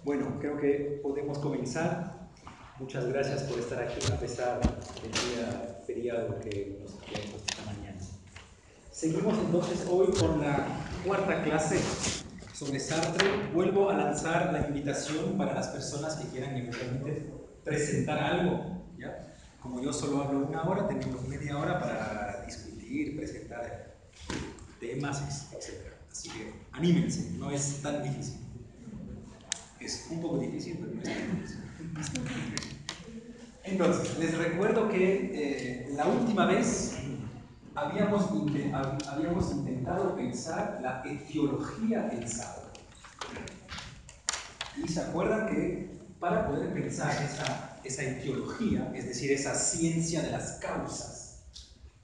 Bueno, creo que podemos comenzar. Muchas gracias por estar aquí a pesar del día feriado que nos tenemos esta mañana. Seguimos entonces hoy con la cuarta clase sobre Sartre. Vuelvo a lanzar la invitación para las personas que quieran eventualmente presentar algo, ¿ya? Como yo solo hablo una hora, tenemos media hora para discutir, presentar temas, etc. Así que anímense, no es tan difícil. Es un poco difícil, pero no es tan difícil. Entonces, les recuerdo que la última vez habíamos intentado pensar la etiología del Sábado. Y se acuerdan que para poder pensar esa etiología, es decir, esa ciencia de las causas,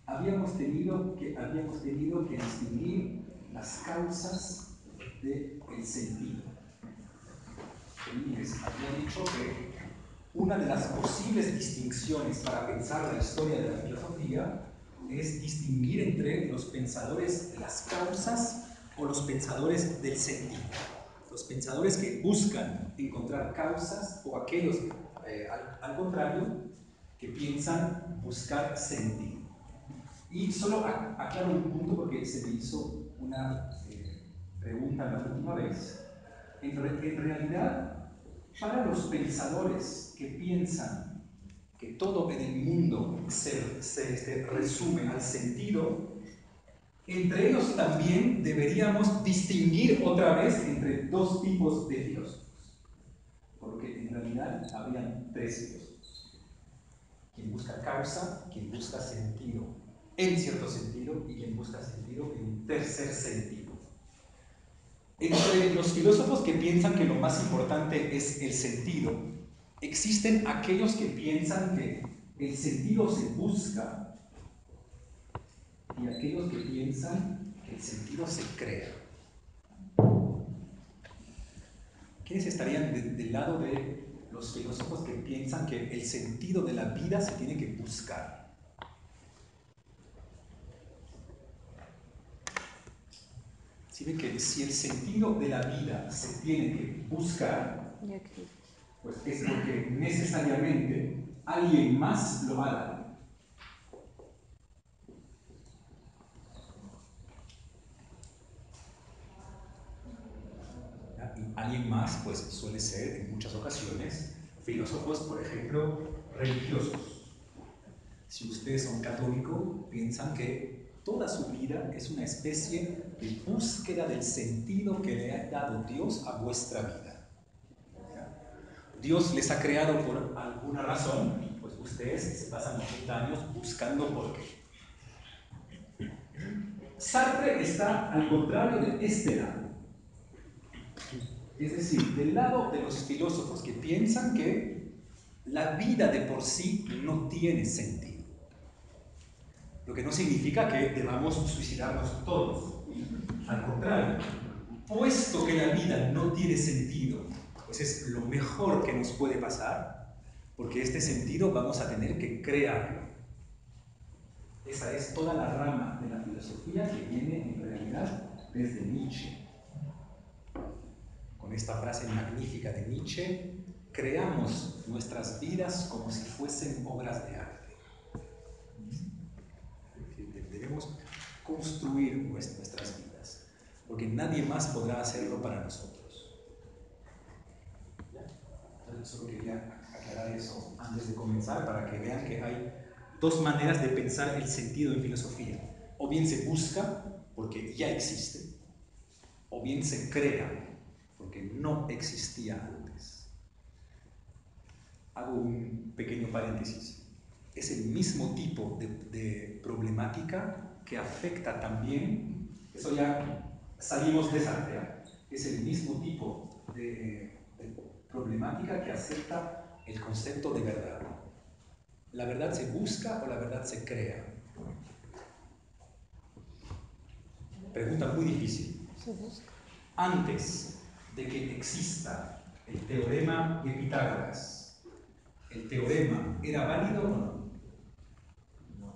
habíamos tenido que distinguir las causas del sentido. Y les había dicho que una de las posibles distinciones para pensar la historia de la filosofía es distinguir entre los pensadores de las causas o los pensadores del sentido. Los pensadores que buscan encontrar causas o aquellos, al contrario, que piensan buscar sentido. Y solo aclaro un punto porque se me hizo una pregunta la última vez. En realidad, para los pensadores que piensan que todo en el mundo se resume al sentido, entre ellos también deberíamos distinguir otra vez entre dos tipos de filósofos. Porque en realidad habrían tres filósofos. Quien busca causa, quien busca sentido en cierto sentido y quien busca sentido en un tercer sentido. Entre los filósofos que piensan que lo más importante es el sentido, existen aquellos que piensan que el sentido se busca y aquellos que piensan que el sentido se crea. ¿Quiénes estarían del lado de los filósofos que piensan que el sentido de la vida se tiene que buscar? Si ven que si el sentido de la vida se tiene que buscar, pues es porque necesariamente alguien más lo ha dado. Y alguien más, pues suele ser en muchas ocasiones filósofos, por ejemplo, religiosos. Si ustedes son católicos, piensan que toda su vida es una especie de búsqueda del sentido que le ha dado Dios a vuestra vida. Dios les ha creado por alguna razón, pues ustedes se pasan 80 años buscando por qué. Sartre está al contrario de este lado. Es decir, del lado de los filósofos que piensan que la vida de por sí no tiene sentido. Lo que no significa que debamos suicidarnos todos. Al contrario, puesto que la vida no tiene sentido, pues es lo mejor que nos puede pasar, porque este sentido vamos a tener que crearlo. Esa es toda la rama de la filosofía que viene en realidad desde Nietzsche. Con esta frase magnífica de Nietzsche, creamos nuestras vidas como si fuesen obras de arte. Debemos construir nuestras vidas, porque nadie más podrá hacerlo para nosotros. ¿Ya? Entonces, solo quería aclarar eso antes de comenzar, para que vean que hay dos maneras de pensar el sentido en filosofía. O bien se busca, porque ya existe, o bien se crea, porque no existía antes. Hago un pequeño paréntesis. Es el mismo tipo de problemática que afecta también, eso ya salimos de Sartre, es el mismo tipo de problemática que afecta el concepto de verdad. ¿La verdad se busca o la verdad se crea? Pregunta muy difícil. Se busca. Antes de que exista el teorema de Pitágoras, ¿el teorema era válido o no? No.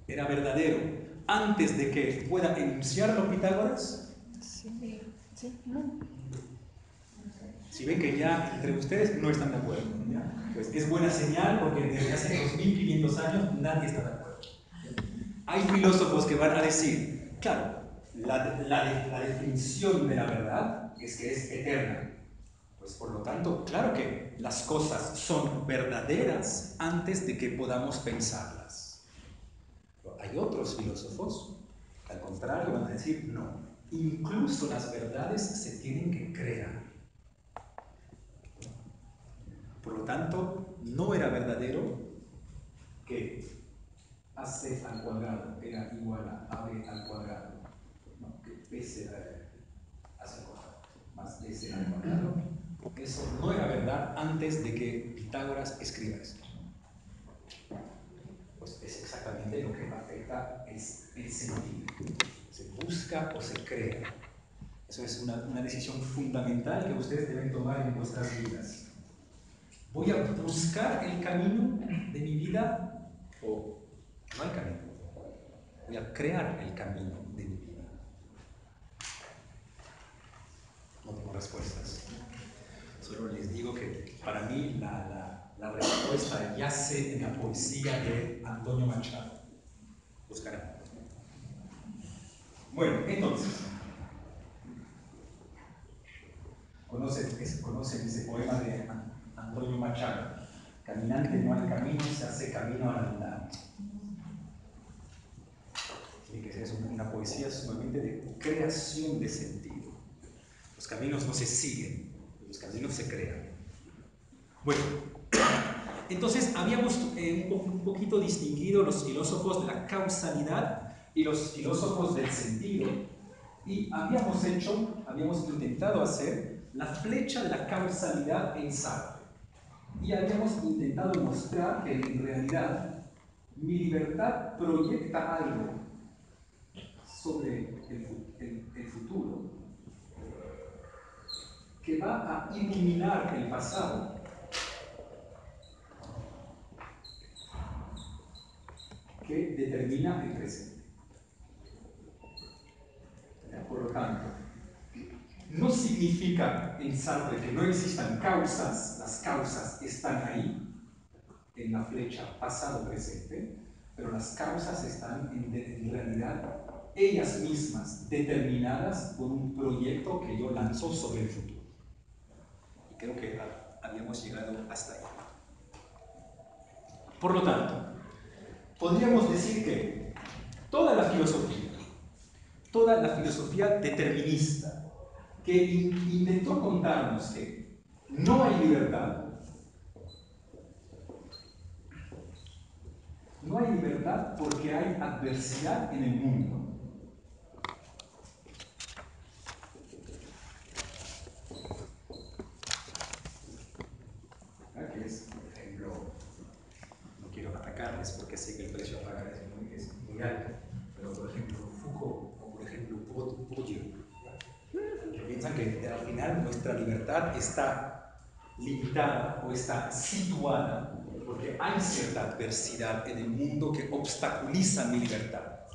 ¿Era verdadero antes de que pueda enunciarlo Pitágoras? Sí, sí, no. Si ven que ya entre ustedes no están de acuerdo, ¿ya? Pues es buena señal porque desde hace 2500 años nadie está de acuerdo. Hay filósofos que van a decir, claro, la definición de la verdad es que es eterna. Pues por lo tanto, claro que las cosas son verdaderas antes de que podamos pensarlas. Pero hay otros filósofos, al contrario, van a decir, no, incluso las verdades se tienen que crear. Por lo tanto, no era verdadero que AC al cuadrado era igual a AB al cuadrado, no, que BC AC al cuadrado más BC al cuadrado. Eso no era verdad antes de que Pitágoras escriba eso. Pues es exactamente lo que afecta es el sentido. Se busca o se crea. Eso es una decisión fundamental que ustedes deben tomar en vuestras vidas. ¿Voy a buscar el camino de mi vida o no hay camino? Voy a crear el camino de mi vida. No tengo respuestas. Solo les digo que para mí la respuesta yace en la poesía de Antonio Machado. Buscarán. Bueno, entonces, ¿conocen ese poema de Antonio Machado? Caminante no hay camino, se hace camino al andar. Sí, que es una poesía sumamente de creación de sentido. Los caminos no se siguen, los caminos se crean. Bueno, entonces habíamos un poquito distinguido los filósofos de la causalidad y los filósofos del sentido, y habíamos intentado hacer la flecha de la causalidad en Sartre, y habíamos intentado mostrar que en realidad mi libertad proyecta algo sobre el futuro que va a iluminar el pasado que determina el presente. Por lo tanto, no significa en Sartre que no existan causas, las causas están ahí, en la flecha pasado-presente, pero las causas están en realidad ellas mismas determinadas por un proyecto que yo lanzo sobre el futuro. Y creo que habíamos llegado hasta ahí. Por lo tanto, podríamos decir que toda la filosofía determinista, que intentó contarnos que no hay libertad, porque hay adversidad en el mundo. Que es, por ejemplo, no quiero atacarles porque sé que el precio a pagar es muy alto, pero por ejemplo Foucault o por ejemplo Bourdieu, que piensan que al final nuestra libertad está limitada o está situada porque hay cierta adversidad en el mundo que obstaculiza mi libertad.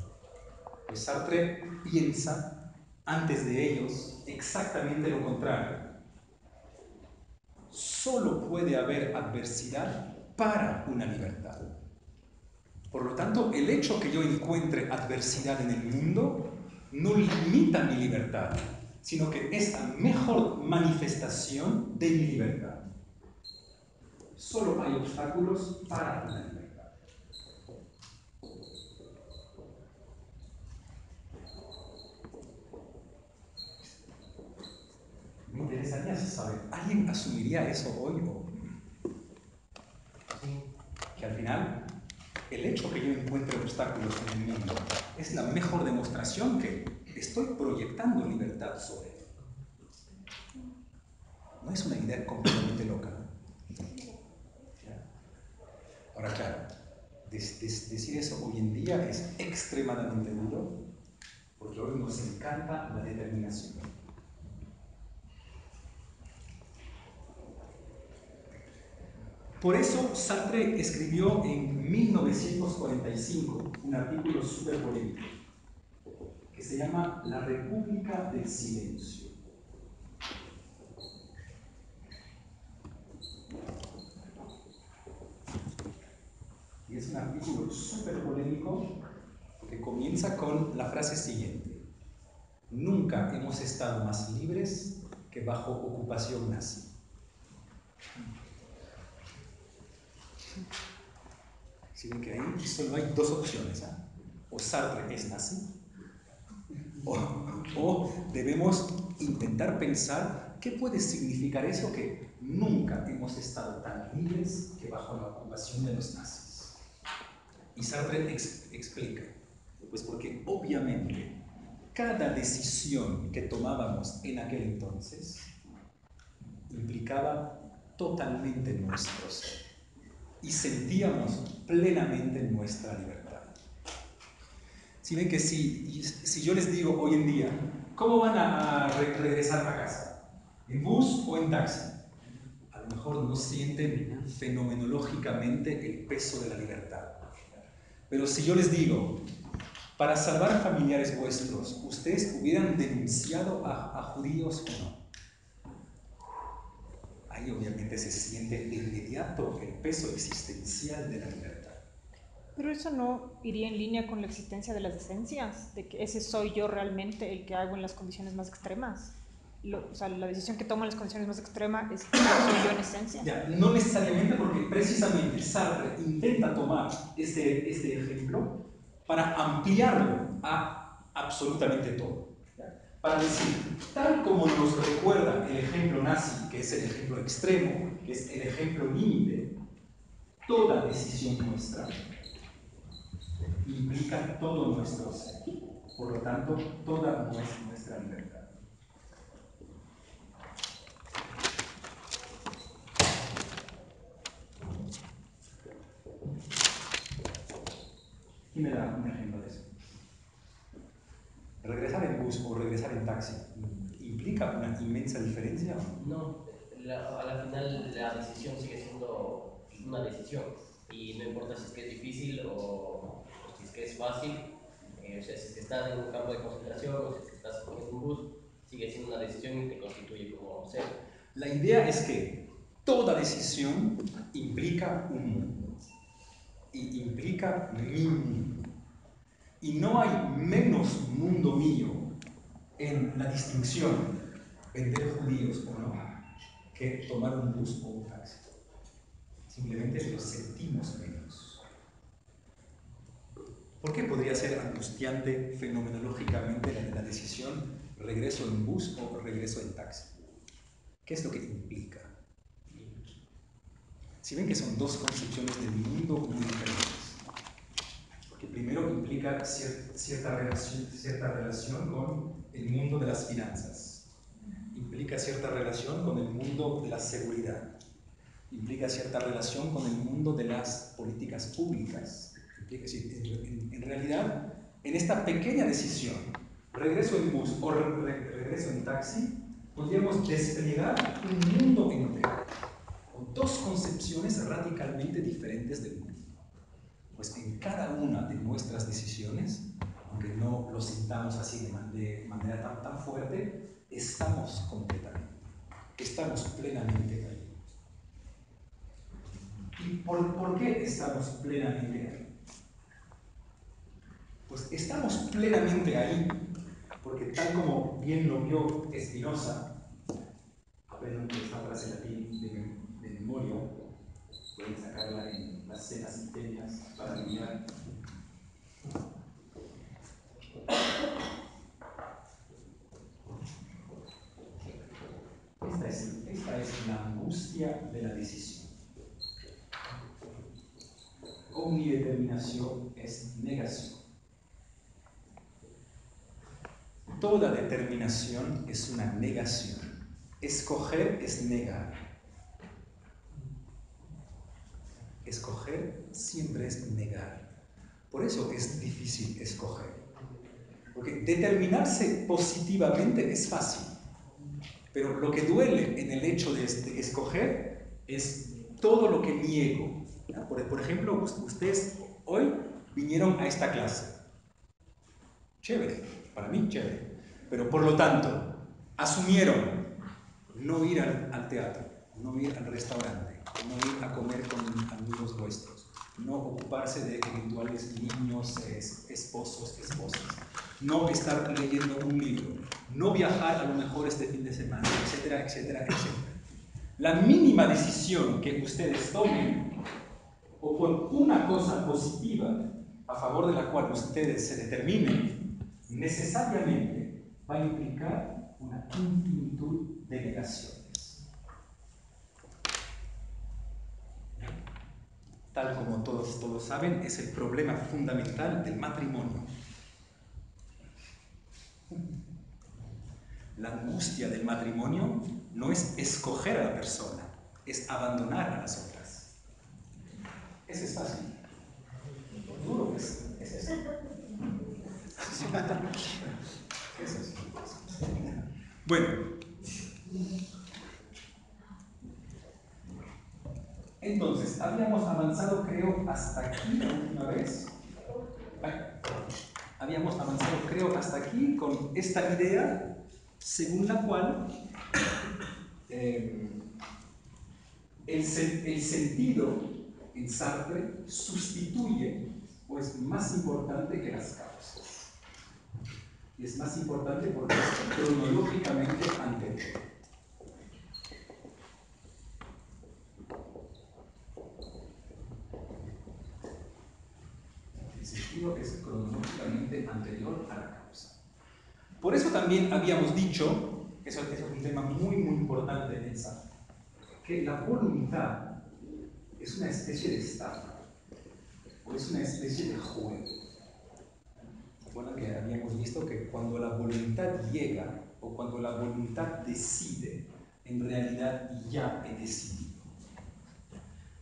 Pues Sartre piensa, antes de ellos, exactamente lo contrario. Solo puede haber adversidad para una libertad. Por lo tanto, el hecho que yo encuentre adversidad en el mundo no limita mi libertad, sino que es la mejor manifestación de mi libertad. Solo hay obstáculos para una libertad. Me interesaría saber, ¿alguien asumiría eso hoy o que al final el hecho que yo encuentre obstáculos en el mundo es la mejor demostración que estoy proyectando libertad sobre él? No es una idea completamente loca. Ahora, claro, decir eso hoy en día es extremadamente duro, porque hoy nos encanta la determinación. Por eso Sartre escribió en 1945 un artículo súper polémico que se llama La República del Silencio. artículo súper polémico que comienza con la frase siguiente: nunca hemos estado más libres que bajo ocupación nazi. Si ven que ahí solo hay dos opciones, ¿eh? O Sartre es nazi, o debemos intentar pensar qué puede significar eso, que nunca hemos estado tan libres que bajo la ocupación de los nazis. Y Sartre explica, pues porque obviamente cada decisión que tomábamos en aquel entonces implicaba totalmente nuestro ser y sentíamos plenamente nuestra libertad. Si ven que si yo les digo hoy en día, ¿cómo van a regresar a casa? ¿En bus o en taxi? A lo mejor no sienten fenomenológicamente el peso de la libertad. Pero si yo les digo, para salvar familiares vuestros, ¿ustedes hubieran denunciado a judíos o no? Ahí obviamente se siente de inmediato el peso existencial de la libertad. Pero eso no iría en línea con la existencia de las decencias, de que ese soy yo realmente el que hago en las condiciones más extremas. O sea, la decisión que tomo en las condiciones más extremas es que soy yo en esencia. Ya, no necesariamente, porque precisamente Sartre intenta tomar este ejemplo para ampliarlo a absolutamente todo. Para decir, tal como nos recuerda el ejemplo nazi, que es el ejemplo extremo, que es el ejemplo límite, toda decisión nuestra implica todo nuestro ser. Por lo tanto, toda nuestra libertad. ¿Quién me da un ejemplo de eso? ¿Regresar en bus o regresar en taxi implica una inmensa diferencia? No, a la final la decisión sigue siendo una decisión y no importa si es que es difícil o si es que es fácil, o sea, si es que estás en un campo de concentración o si es que estás en un bus, sigue siendo una decisión y te constituye como ser. La idea es que toda decisión implica un mundo y implica mi mundo. Y no hay menos mundo mío en la distinción entre judíos o no que tomar un bus o un taxi. Simplemente lo sentimos menos. ¿Por qué podría ser angustiante fenomenológicamente la decisión regreso en bus o regreso en taxi? ¿Qué es lo que implica? Si ven que son dos concepciones del mundo muy diferentes. Porque primero implica cierta relación con el mundo de las finanzas. Implica cierta relación con el mundo de la seguridad. Implica cierta relación con el mundo de las políticas públicas. En realidad, en esta pequeña decisión, regreso en bus o regreso en taxi, podríamos desplegar un mundo entero, con dos concepciones radicalmente diferentes del mundo. Pues en cada una de nuestras decisiones, aunque no lo sintamos así de manera tan fuerte, estamos completamente, estamos plenamente ahí. ¿Y por qué estamos plenamente ahí? Pues estamos plenamente ahí porque, tal como bien lo vio Spinoza, aprendan esta frase latín de memoria, pueden sacarla en las cenas internas para mirar. Esta es la angustia de la decisión. Omnideterminación es negación. Toda determinación es una negación. Escoger es negar. Escoger siempre es negar. Por eso es difícil escoger. Porque determinarse positivamente es fácil. Pero lo que duele en el hecho de escoger es todo lo que niego. Por ejemplo, ustedes hoy vinieron a esta clase. Chévere, para mí chévere. Pero por lo tanto, asumieron no ir al teatro, no ir al restaurante, no ir a comer con amigos vuestros, no ocuparse de eventuales niños, esposos, esposas, no estar leyendo un libro, no viajar a lo mejor este fin de semana, etcétera, etcétera, etcétera. La mínima decisión que ustedes tomen, o por una cosa positiva a favor de la cual ustedes se determinen, necesariamente va a implicar una infinitud de negaciones. Tal como todos saben, es el problema fundamental del matrimonio. La angustia del matrimonio no es escoger a la persona, es abandonar a las otras. Eso es fácil. Duro es eso. Eso es. Bueno. Entonces, habíamos avanzado, creo, hasta aquí la última vez. Habíamos avanzado, creo, hasta aquí con esta idea según la cual el sentido en Sartre sustituye o es más importante que las causas. Y es más importante porque es cronológicamente anterior. El sentido es cronológicamente anterior a la causa. Por eso también habíamos dicho, eso es un tema muy importante en Sartre, que la voluntad es una especie de estafa, o es una especie de juego. Bueno, que habíamos visto que cuando la voluntad llega, o cuando la voluntad decide, en realidad ya he decidido.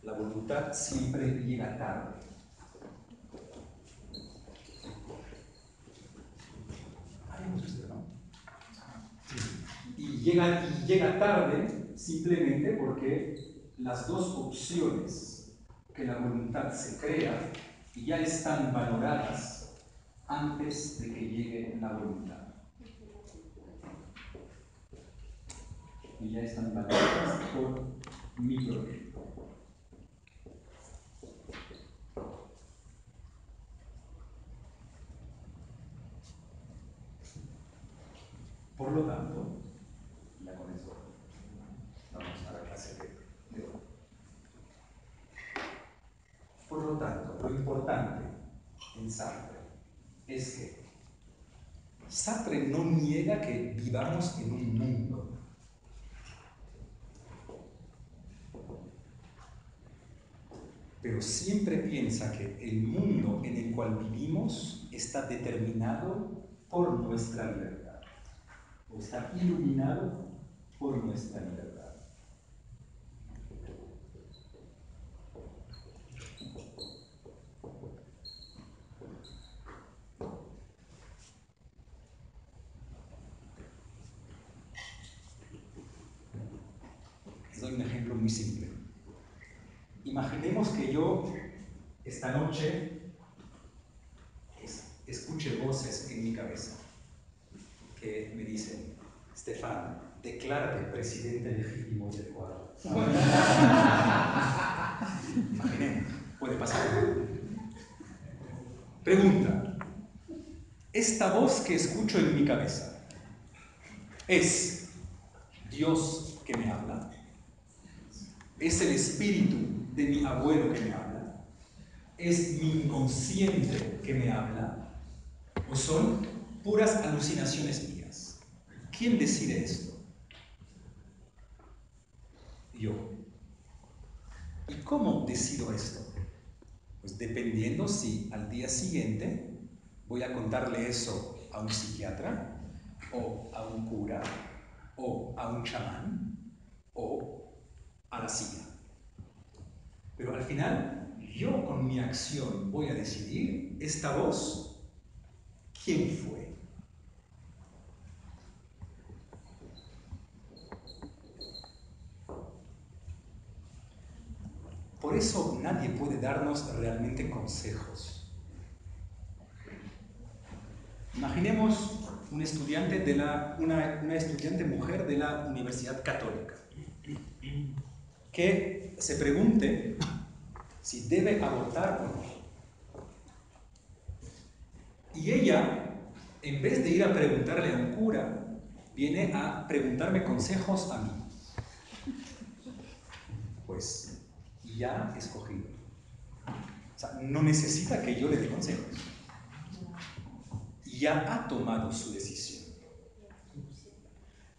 La voluntad siempre llega tarde. Habíamos visto, ¿no? Y llega tarde simplemente porque las dos opciones que la voluntad se crea ya están valoradas antes de que llegue la voluntad. Y ya están valoradas por mi proyecto. Por lo tanto, ya con eso vamos a la clase de hoy. Por lo tanto, lo importante en Sartre es que Sartre no niega que vivamos en un mundo. Pero siempre piensa que el mundo en el cual vivimos está determinado por nuestra libertad, o está iluminado por nuestra libertad. Les doy un ejemplo muy simple. Imaginemos que yo esta noche escuche voces en mi cabeza que me dicen: Stefan, declárate presidente legítimo del Ecuador. Imaginemos, puede pasar. Pregunta: ¿esta voz que escucho en mi cabeza es Dios que me habla? ¿Es el espíritu de mi abuelo que me habla? ¿Es mi inconsciente que me habla? ¿O son puras alucinaciones mías? ¿Quién decide esto? Yo. ¿Y cómo decido esto? Pues dependiendo si al día siguiente voy a contarle eso a un psiquiatra, o a un cura, o a un chamán, o a la CIA. Pero al final, yo con mi acción voy a decidir esta voz, ¿quién fue? Por eso nadie puede darnos realmente consejos. Imaginemos un estudiante una estudiante mujer de la Universidad Católica que se pregunte si debe abortar o no. Y ella, en vez de ir a preguntarle a un cura, viene a preguntarme consejos a mí. Pues ya ha escogido. O sea, no necesita que yo le dé consejos. Ya ha tomado su decisión.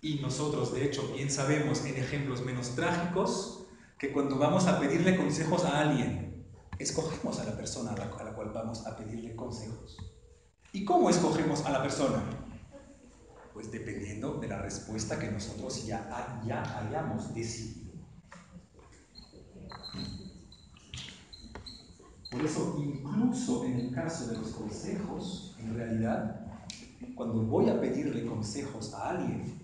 Y nosotros, de hecho, bien sabemos en ejemplos menos trágicos que cuando vamos a pedirle consejos a alguien, escogemos a la persona a la cual vamos a pedirle consejos. ¿Y cómo escogemos a la persona? Pues dependiendo de la respuesta que nosotros ya hayamos decidido. Por eso, incluso en el caso de los consejos, en realidad, cuando voy a pedirle consejos a alguien,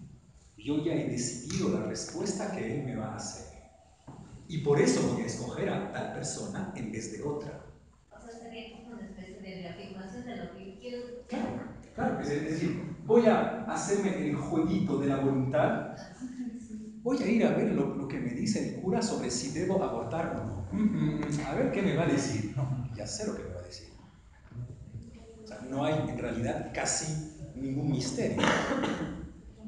yo ya he decidido la respuesta que él me va a hacer. Y por eso voy a escoger a tal persona en vez de otra. O sea, sería como una especie de reafirmación de lo que quiero. Claro, es decir, voy a hacerme el jueguito de la voluntad. Voy a ir a ver lo que me dice el cura sobre si debo abortar o no. A ver qué me va a decir. No, ya sé lo que me va a decir. O sea, no hay en realidad casi ningún misterio.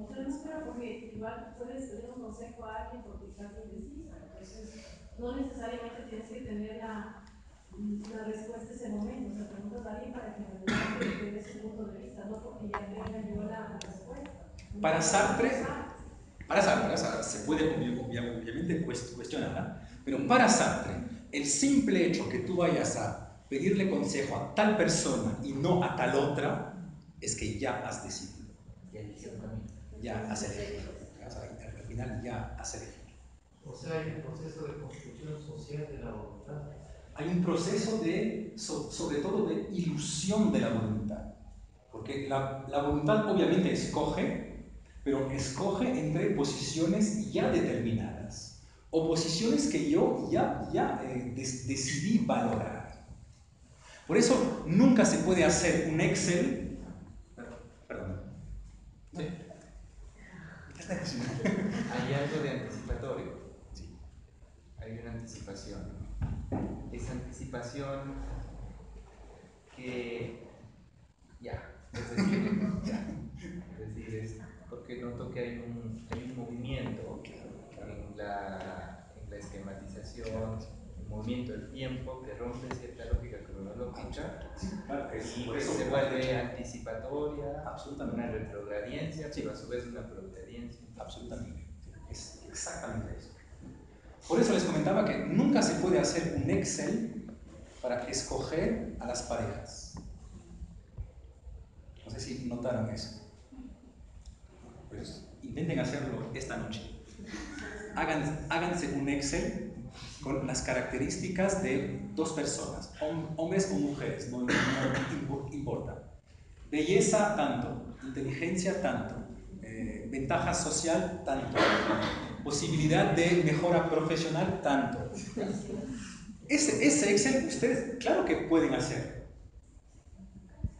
Pero no espera, porque igual puedes pedir un consejo a alguien porque estás indecisa. Entonces, no necesariamente tienes que tener la respuesta en ese momento. O sea, preguntas a alguien para que me dé su punto de vista, no porque ya tenga yo la respuesta. Para Sartre se puede obviamente cuestionar, pero para Sartre, el simple hecho que tú vayas a pedirle consejo a tal persona y no a tal otra, es que ya has decidido. Ya eligió un camino. Ya has elegido. Al final ya has elegido. O sea, hay un proceso de construcción social de la voluntad. Hay un proceso sobre todo de ilusión de la voluntad. Porque la voluntad obviamente escoge, pero escoge entre posiciones ya determinadas o posiciones que yo ya decidí valorar. Por eso nunca se puede hacer un Excel. Perdón. ¿Sí? Hay algo de anticipatorio. Sí. Hay una anticipación. Esa anticipación que es decir, es porque noto que hay un movimiento en la esquematización, un movimiento del tiempo que rompe cierta lógica cronológica y que se vuelve anticipatoria, una retrogradiencia, pero a su vez una progradiencia. Absolutamente, es exactamente eso. Por eso les comentaba que nunca se puede hacer un Excel para escoger a las parejas. No sé si notaron eso. Pues intenten hacerlo esta noche. Háganse un Excel con las características de dos personas, hombres o mujeres, no importa. Belleza tanto, inteligencia tanto, ventaja social tanto, posibilidad de mejora profesional tanto. Ese Excel ustedes claro que pueden hacer,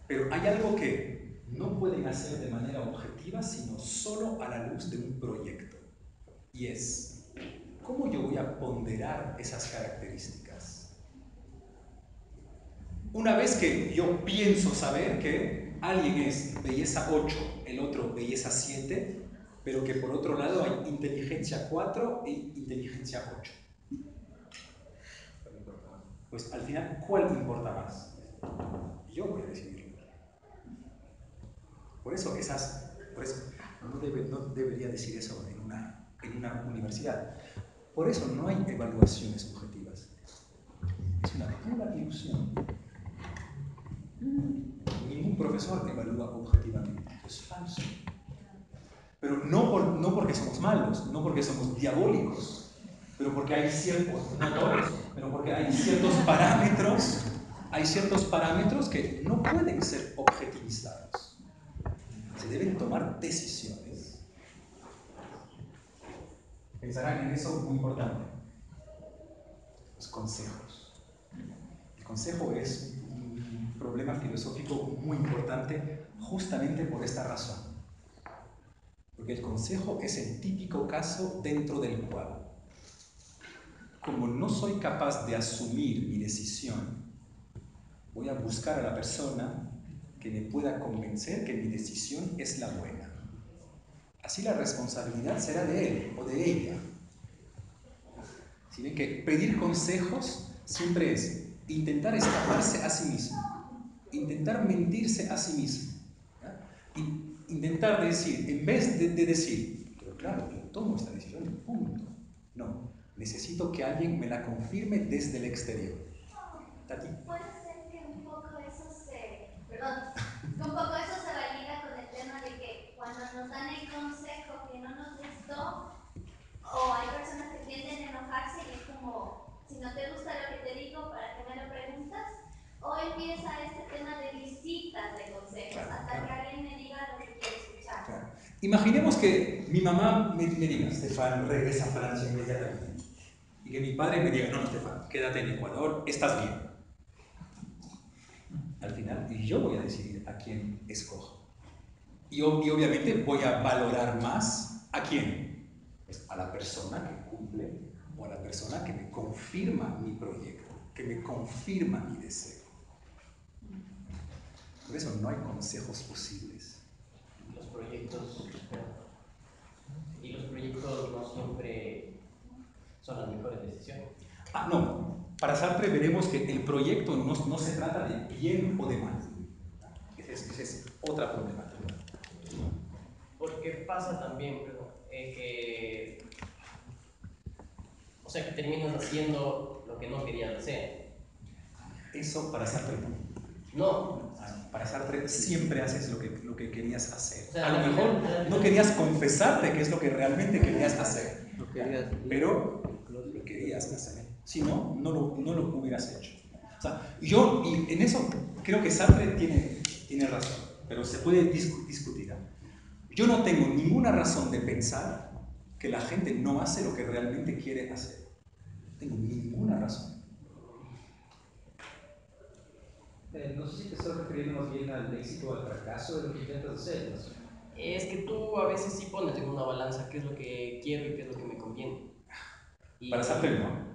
pero hay algo que no pueden hacer de manera objetiva, sino solo a la luz de un proyecto. Y es, ¿cómo yo voy a ponderar esas características? Una vez que yo pienso saber que alguien es belleza 8, el otro belleza 7, pero que por otro lado hay inteligencia 4 e inteligencia 8. Pues al final, ¿cuál importa más? Yo voy a decidirlo. Por eso no debería decir eso en una universidad. Por eso no hay evaluaciones objetivas. Es una pura ilusión. Ningún profesor evalúa objetivamente. Es falso. Pero no porque somos malos, no porque somos diabólicos, pero porque hay porque hay ciertos parámetros que no pueden ser objetivizados. Se deben tomar decisiones. Pensarán en eso muy importante. Los consejos. El consejo es un problema filosófico muy importante justamente por esta razón. Porque el consejo es el típico caso dentro del cual como no soy capaz de asumir mi decisión, voy a buscar a la persona que me pueda convencer que mi decisión es la buena. Así la responsabilidad será de él o de ella. ¿Sí ven que pedir consejos siempre es intentar escaparse a sí mismo, intentar mentirse a sí mismo, ¿ya? Intentar decir, en vez de decir, pero claro, yo tomo esta decisión y punto. No, necesito que alguien me la confirme desde el exterior. Tati. Puede ser que un poco eso se valida con el tema de que cuando nos dan el consejo que no nos gustó, o hay personas que tienden a enojarse y es como, si no te gusta lo que te digo, ¿para qué me lo preguntas? O empieza este tema de visitas de consejos, hasta que alguien me diga lo que quiere escuchar. Claro. Imaginemos que mi mamá me diga, Estefan, regresa a Francia inmediatamente. Y que mi padre me diga, no, Estefan, quédate en Ecuador, estás bien. Al final, y yo voy a decidir a quién escojo. Y obviamente voy a valorar más a quién. Pues a la persona que cumple o a la persona que me confirma mi proyecto, que me confirma mi deseo. Por eso no hay consejos posibles. Los proyectos no siempre son las mejores decisiones. No. Para Sartre veremos que el proyecto no se trata de bien o de mal. Esa es otra problemática. Porque pasa también, o sea, que terminas haciendo lo que no querías hacer. Eso para Sartre no. No. Para Sartre siempre haces lo que querías hacer. O sea, a lo mejor no querías confesarte que es lo que realmente querías hacer, pero lo querías hacer. Si no, no lo hubieras hecho. O sea, y en eso creo que Sartre tiene razón, pero se puede discutir. Yo no tengo ninguna razón de pensar que la gente no hace lo que realmente quiere hacer. No tengo ninguna razón. No sé si te estás refiriendo más bien al éxito o al fracaso de lo que intentas hacer, ¿no? Es que tú a veces sí pones en una balanza qué es lo que quiero y qué es lo que me conviene. Para Sartre no.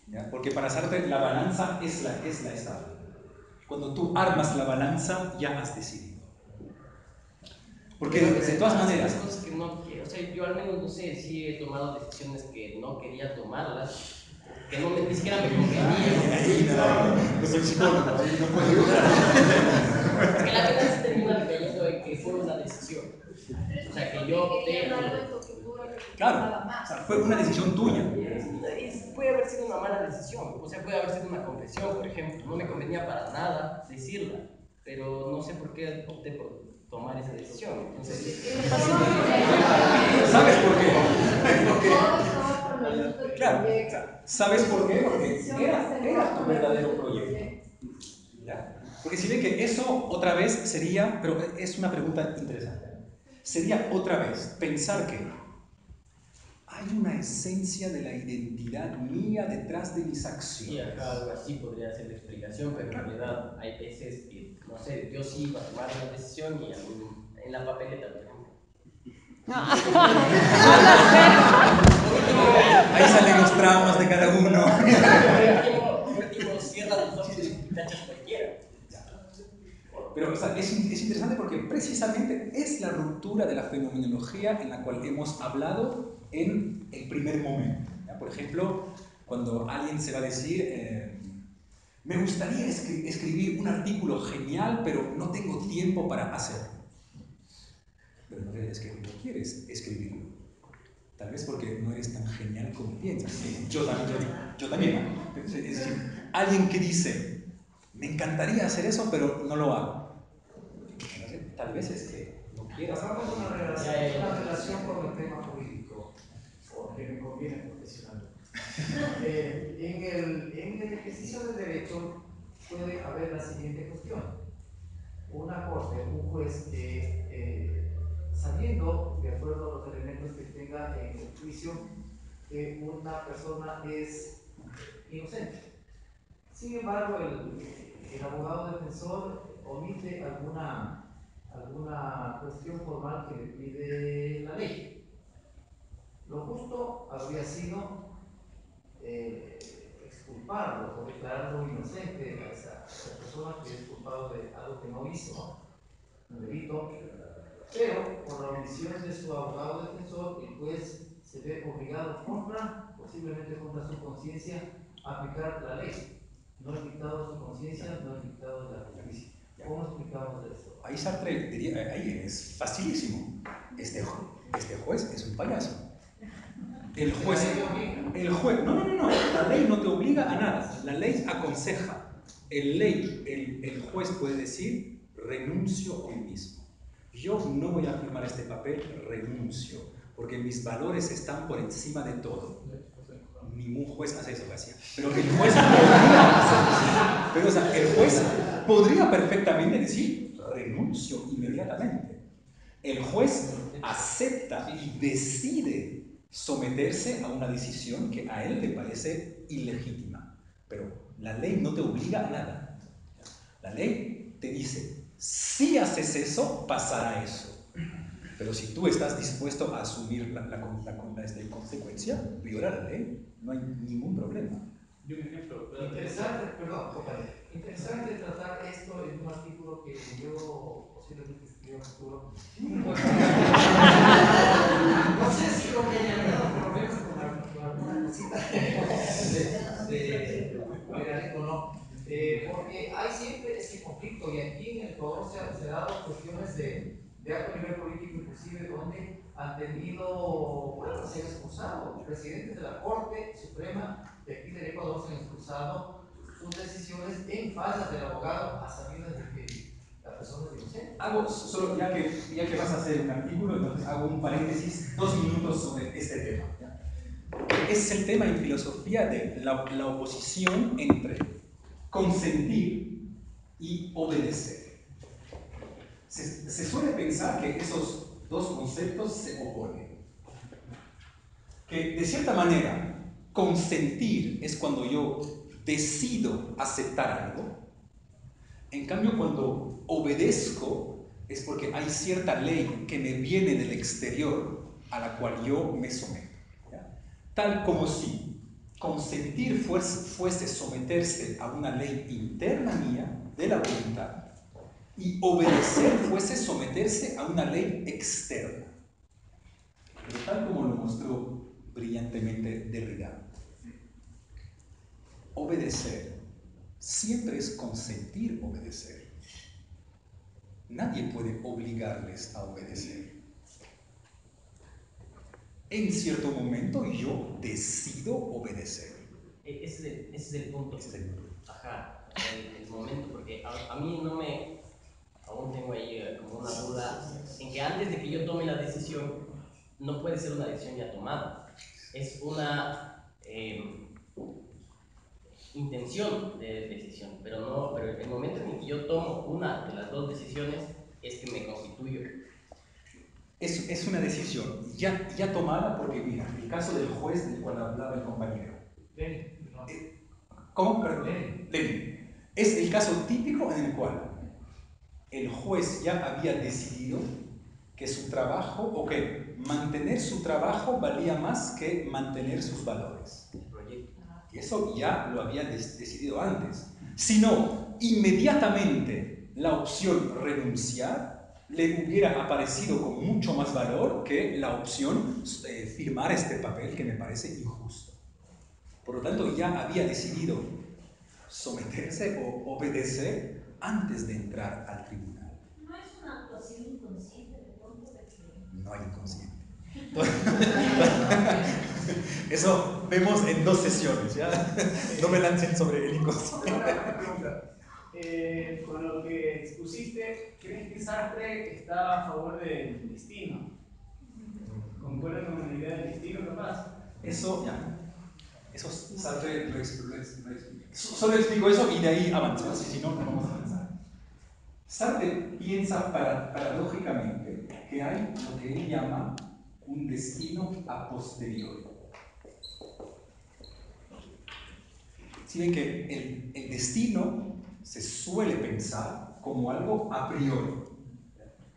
¿Ya? Porque para Sartre la balanza es la estable. Cuando tú armas la balanza, ya has decidido. Porque de todas maneras... Cosas que no quiero, o sea, yo al menos no sé si he tomado decisiones que no quería tomarlas, que ni siquiera me convenían. No soy psicólogo, no puedo ayudar. Es que la verdad se termina recayendo en que fue una decisión. O sea, que yo opté. Claro, o sea, fue una decisión tuya. Puede haber sido una mala decisión, o sea, puede haber sido una confesión, por ejemplo. No me convenía para nada decirla, pero no sé por qué opté por tomar esa decisión. Entonces, ¿sabes por qué? Claro, ¿sabes por qué? Porque era tu verdadero proyecto. ¿Ya? Porque si ven que eso otra vez sería, pero es una pregunta interesante, sería otra vez pensar que hay una esencia de la identidad mía detrás de mis sí, acciones. acá algo así podría ser la explicación, pero en realidad hay veces que, no sé, yo sí iba a tomar una decisión y en la papeleta, por ejemplo. Ahí salen los traumas de cada uno. Por último, cierra los ojos y tachas cualquiera. Pero o sea, es interesante porque precisamente es la ruptura de la fenomenología en la cual hemos hablado en el primer momento. ¿Ya? Por ejemplo, cuando alguien se va a decir, me gustaría escribir un artículo genial, pero no tengo tiempo para hacerlo. Pero no es que no quieres escribirlo. Tal vez porque no eres tan genial como piensas. Yo también. Es decir, alguien que dice, me encantaría hacer eso, pero no lo hago. Tal vez es que no quieras. Hagamos una relación con el tema jurídico, porque me conviene profesional. En el ejercicio del derecho puede haber la siguiente cuestión. Una corte, un juez que, sabiendo, de acuerdo a los elementos que tenga en el juicio, que una persona es inocente. Sin embargo, el abogado defensor omite alguna cuestión formal que le pide la ley. Lo justo habría sido inculparlo o declararlo inocente a esa persona que es culpable de algo que no hizo, un delito, pero por la omisión de su abogado defensor, el juez se ve obligado posiblemente contra su conciencia, a aplicar la ley. No es dictado de su conciencia, no es dictado de la justicia. ¿Cómo explicamos esto? Ahí Sartre diría, ahí es facilísimo. Este juez es un payaso. El juez, no, la ley no te obliga a nada, la ley aconseja. El juez puede decir, renuncio hoy mismo. Yo no voy a firmar este papel, renuncio, porque mis valores están por encima de todo. Ningún juez hace eso, García. Pero el juez podría hacer. Pero, o sea, el juez podría perfectamente decir, renuncio inmediatamente. El juez acepta y decide someterse a una decisión que a él le parece ilegítima. Pero la ley no te obliga a nada. La ley te dice, si haces eso, pasará eso. Pero si tú estás dispuesto a asumir la consecuencia, viola la ley, no hay ningún problema. Y un ejemplo. Interesante tratar esto en un artículo que yo posiblemente escriba en el futuro. No sé si lo que he añadido problemas con alguna cosita de no. Porque hay siempre ese conflicto y aquí en el Ecuador se han dado cuestiones de alto nivel político inclusive donde han tenido, bueno, se han expulsado presidentes de la Corte Suprema de aquí del Ecuador, se han expulsado sus decisiones en fallas del abogado a sabiendas de que la persona es inocente. Hago, solo ya que vas a hacer un artículo, entonces hago un paréntesis, 2 minutos sobre este tema. ¿Ya? Es el tema en filosofía de la oposición entre consentir y obedecer. Se suele pensar que esos dos conceptos se oponen. Que de cierta manera, consentir es cuando yo decido aceptar algo. En cambio, cuando obedezco es porque hay cierta ley que me viene del exterior a la cual yo me someto. ¿Ya? Tal como si consentir fuese someterse a una ley interna mía de la voluntad, y obedecer fuese someterse a una ley externa. Pero tal como lo mostró brillantemente Derrida, obedecer siempre es consentir obedecer. Nadie puede obligarles a obedecer. En cierto momento yo decido obedecer. Ese es el punto. Ese es el punto. Ajá, el momento, porque a mí no me... Aún tengo ahí como una duda en que antes de que yo tome la decisión, no puede ser una decisión ya tomada. Es una intención de decisión, pero el momento en el que yo tomo una de las dos decisiones es que me constituyo. Es una decisión ya tomada porque, mira, el caso del juez del cual hablaba el compañero. ¿Cómo? Perdón. Lenin. Es el caso típico en el cual el juez ya había decidido que su trabajo, o que mantener su trabajo valía más que mantener sus valores. Y eso ya lo había decidido antes. Si no, inmediatamente la opción renunciar le hubiera aparecido con mucho más valor que la opción firmar este papel que me parece injusto. Por lo tanto, ya había decidido someterse o obedecer antes de entrar al tribunal. ¿No es una actuación inconsciente de pronto de que... No hay inconsciente. Eso vemos en 2 sesiones, ¿ya? No me lancen sobre el inconsciente. Una pregunta. Con lo que expusiste, ¿crees que Sartre está a favor del destino? ¿Concuerdan con la idea del destino, capaz? Eso, ya. Eso Sartre lo explico. Solo explico eso y de ahí avanzamos, si no, no vamos a avanzar. Sartre piensa paradójicamente que hay lo que él llama un destino a posteriori. Si ven que el destino se suele pensar como algo a priori.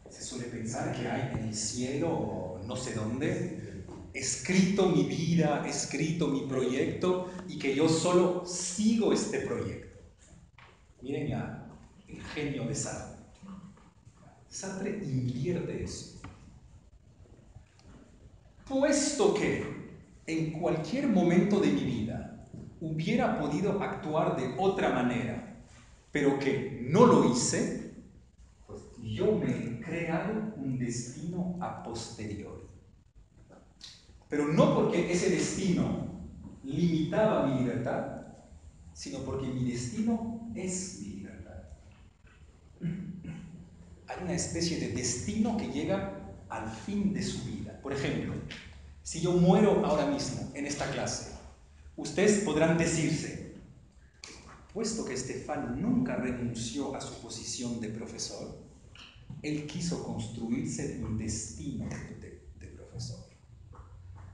Se suele pensar que hay en el cielo o no sé dónde escrito mi vida, escrito mi proyecto, y que yo solo sigo este proyecto. Miren el genio de Sartre. Sartre invierte eso. Puesto que en cualquier momento de mi vida hubiera podido actuar de otra manera, pero que no lo hice, pues yo me he creado un destino a posteriori. Pero no porque ese destino limitaba mi libertad, sino porque mi destino es mi libertad. Hay una especie de destino que llega al fin de su vida. Por ejemplo, si yo muero ahora mismo en esta clase, ustedes podrán decirse, puesto que Estefan nunca renunció a su posición de profesor, él quiso construirse un destino de profesor.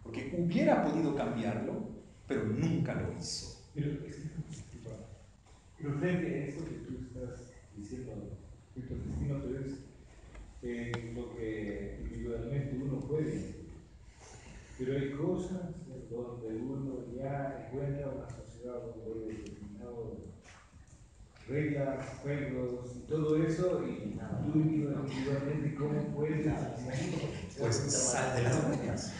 Porque hubiera podido cambiarlo, pero nunca lo hizo. Pero frente a eso que tú estás diciendo, que tu destino tú eres lo que individualmente uno puede decidir. Pero hay cosas donde uno ya encuentra una sociedad donde hay determinadas reglas, juegos y todo eso, y tú individualmente cómo puedes decidir. Pues sal de las reglas.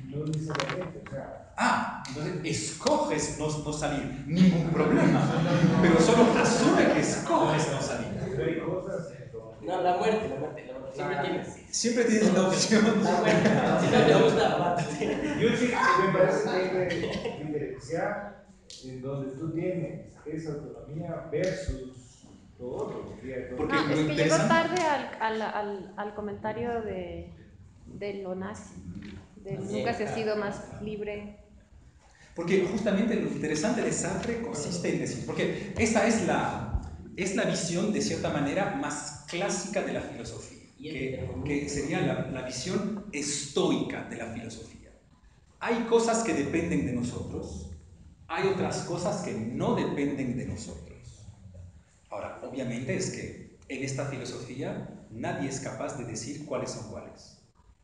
No necesariamente, o sea. Entonces escoges no salir, ningún problema. Pero solo asume que escoges no salir. Pero hay cosas. No, la muerte. Siempre tienes. Siempre tienes la opción. La muerte. Si no te gusta, mátate. Yo sí me parece que hay que diferenciar en donde tú tienes esa autonomía versus lo otro. Porque es que llegó tarde al comentario de lo nazi. Nunca se ha sido más libre. Porque justamente lo interesante de Sartre consiste en decir, porque esta es la visión de cierta manera más clásica de la filosofía, que sería la visión estoica de la filosofía. Hay cosas que dependen de nosotros, hay otras cosas que no dependen de nosotros. Ahora, obviamente es que en esta filosofía nadie es capaz de decir cuáles son cuáles.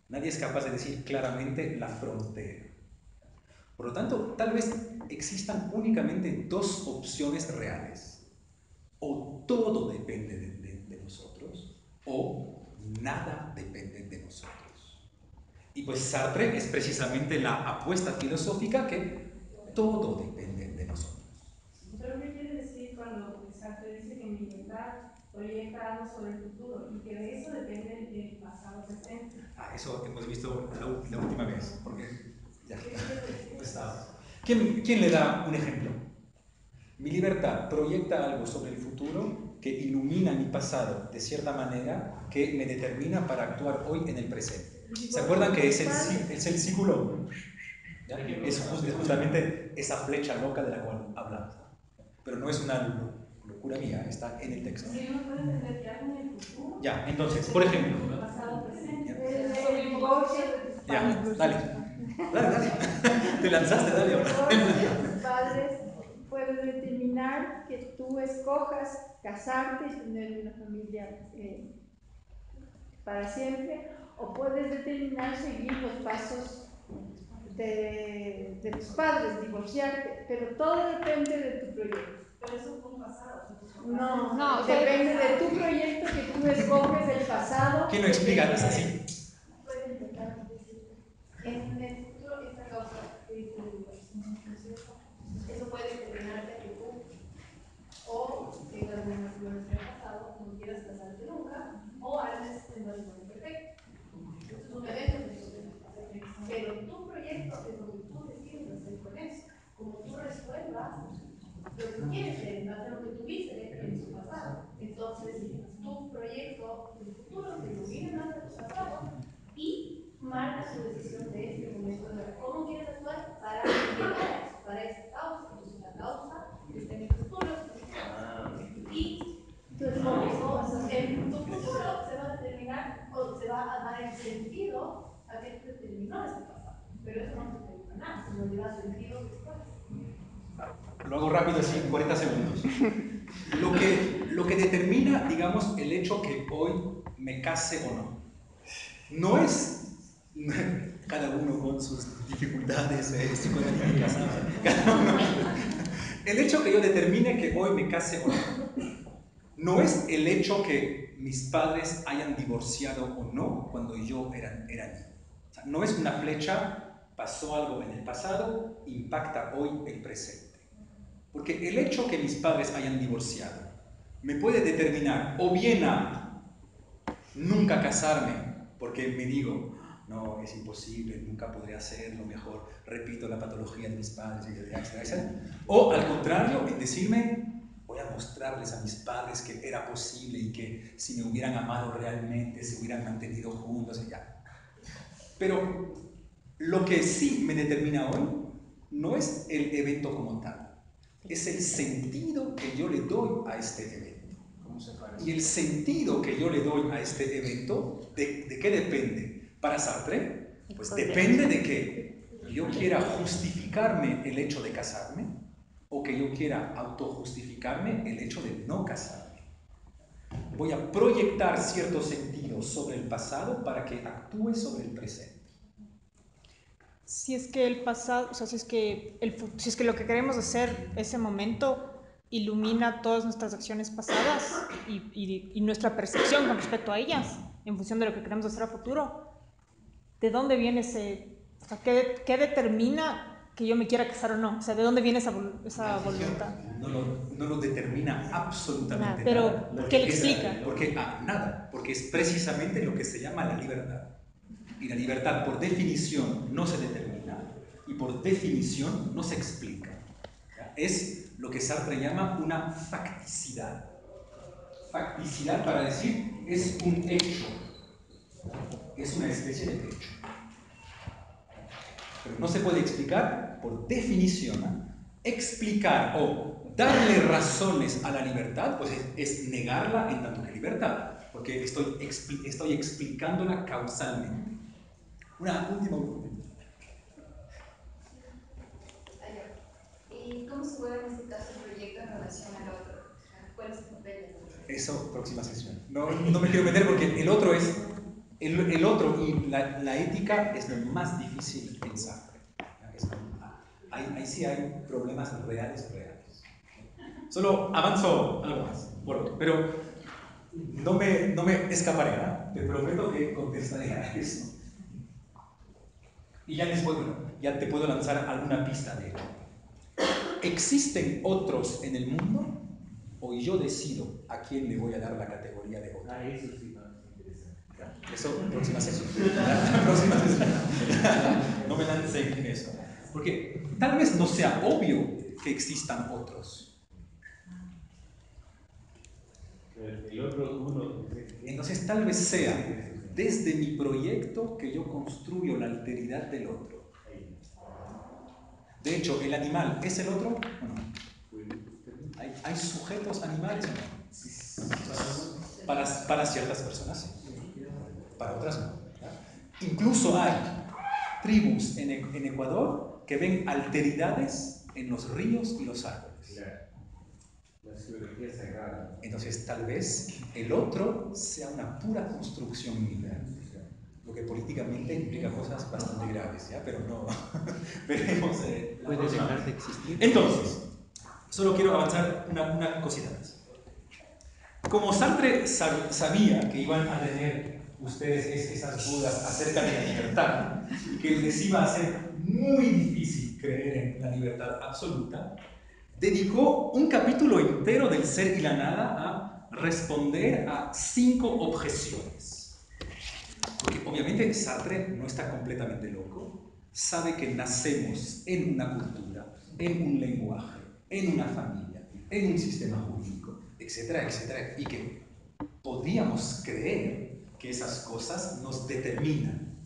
Nadie es capaz de decir claramente la frontera. Por lo tanto, tal vez existan únicamente dos opciones reales. O todo depende de nosotros, o nada depende de nosotros. Y pues Sartre es precisamente la apuesta filosófica que todo depende de nosotros. ¿Pero qué quiere decir cuando Sartre dice que mi libertad proyecta algo sobre el futuro y que de eso depende el pasado presente? Eso hemos visto la última vez, porque ya está. ¿Quién le da un ejemplo? Mi libertad proyecta algo sobre el futuro que ilumina mi pasado de cierta manera que me determina para actuar hoy en el presente. ¿Se acuerdan que es el círculo? ¿Ya? Es justamente esa flecha loca de la cual hablamos. Pero no es una locura mía, está en el texto. Si uno puede entender que algo en el futuro. Ya, entonces, por ejemplo. Pasado presente. Ya, dale. Te lanzaste, dale. Tus padres pueden determinar que tú escojas casarte y tener una familia para siempre, o puedes determinar seguir los pasos de tus padres, divorciarte, pero todo depende de tu proyecto. Pero eso fue un pasado. No, depende de tu proyecto que tú escoges del pasado. ¿Quién lo explica? Es así. En el futuro, esta causa que dice eso puede determinarte que tú o tengas una influencia del pasado, no quieras casarte nunca, o haces el matrimonio perfecto. Esto es un evento que pero tu proyecto es lo que tú decides hacer con eso. Como tú resuelvas lo que quieres en base a lo que tuviste en tu pasado. Entonces, tu proyecto del futuro te ilumina más de tu pasado y marca su decisión de este momento de cómo quieres actuar para llegar para esa causa. Entonces, la causa está en tus estudios y tu futuro se va a determinar o se va a dar el sentido a que te determinó ese pasado. Pero eso no se determina nada, sino le da sentido después. Lo hago rápido, así, en 40 segundos. Lo que determina, digamos, el hecho que hoy me case o no, no es cada uno con sus dificultades psicoanalíticas, El hecho que yo determine que hoy me case o no es el hecho que mis padres hayan divorciado o no cuando yo era niño. O sea, no es una flecha, pasó algo en el pasado, impacta hoy el presente. Porque el hecho que mis padres hayan divorciado me puede determinar o bien a nunca casarme, porque me digo, no, es imposible, nunca podré hacerlo, mejor repito la patología de mis padres, etc. O al contrario, en decirme, voy a mostrarles a mis padres que era posible y que si me hubieran amado realmente se hubieran mantenido juntos y ya. Pero lo que sí me determina hoy no es el evento como tal, es el sentido que yo le doy a este evento. Y el sentido que yo le doy a este evento, ¿de qué depende? Para Sartre, pues depende de que yo quiera justificarme el hecho de casarme o que yo quiera autojustificarme el hecho de no casarme. Voy a proyectar ciertos sentidos sobre el pasado para que actúe sobre el presente. Si es que el pasado, o sea, si es que lo que queremos hacer ese momento ilumina todas nuestras acciones pasadas y nuestra percepción con respecto a ellas, en función de lo que queremos hacer a futuro, ¿de dónde viene ese, o sea, qué determina que yo me quiera casar o no? O sea, ¿de dónde viene esa voluntad? No lo determina absolutamente pero, nada. ¿por qué lo explica? Porque es precisamente lo que se llama la libertad. Y la libertad, por definición, no se determina y por definición no se explica. Es lo que Sartre llama una facticidad. Facticidad, para decir, es un hecho. Es una especie de hecho. Pero no se puede explicar por definición. Explicar o darle razones a la libertad, pues es negarla en tanto que libertad, porque estoy explicándola causalmente. Una última pregunta. ¿Y cómo se vuelve en este caso el proyecto en relación al otro? ¿Cuál es el papel del otro? Eso, próxima sesión. No me quiero meter porque el otro es... El otro y la ética es lo más difícil en Sartre. Ahí sí hay problemas reales. Solo avanzo algo más, pero no me escaparé, ¿eh? Te prometo que contestaré a eso. Y ya te puedo lanzar alguna pista de ello. ¿Existen otros en el mundo? ¿O yo decido a quién le voy a dar la categoría de otro? Eso sí, no, es interesante. Eso, próxima sesión. No me lancen eso. Porque tal vez no sea obvio que existan otros. El otro uno. Entonces tal vez sea desde mi proyecto que yo construyo la alteridad del otro. De hecho, ¿el animal es el otro o no? ¿Hay sujetos animales o no? Para ciertas personas sí. Para otras no. Incluso hay tribus en Ecuador que ven alteridades en los ríos y los árboles. La geología sagrada. Entonces tal vez el otro sea una pura construcción mía, lo que políticamente implica cosas bastante graves, ¿ya? Pero no veremos. Puede dejar de existir. Entonces, solo quiero avanzar una cosita más. Como Sartre sabía que iban a tener ustedes esas dudas acerca de la libertad y que les iba a ser muy difícil creer en la libertad absoluta, dedicó un capítulo entero del Ser y la Nada a responder a 5 objeciones. Porque obviamente Sartre no está completamente loco, sabe que nacemos en una cultura, en un lenguaje, en una familia, en un sistema jurídico, etcétera, etcétera, y que podríamos creer que esas cosas nos determinan.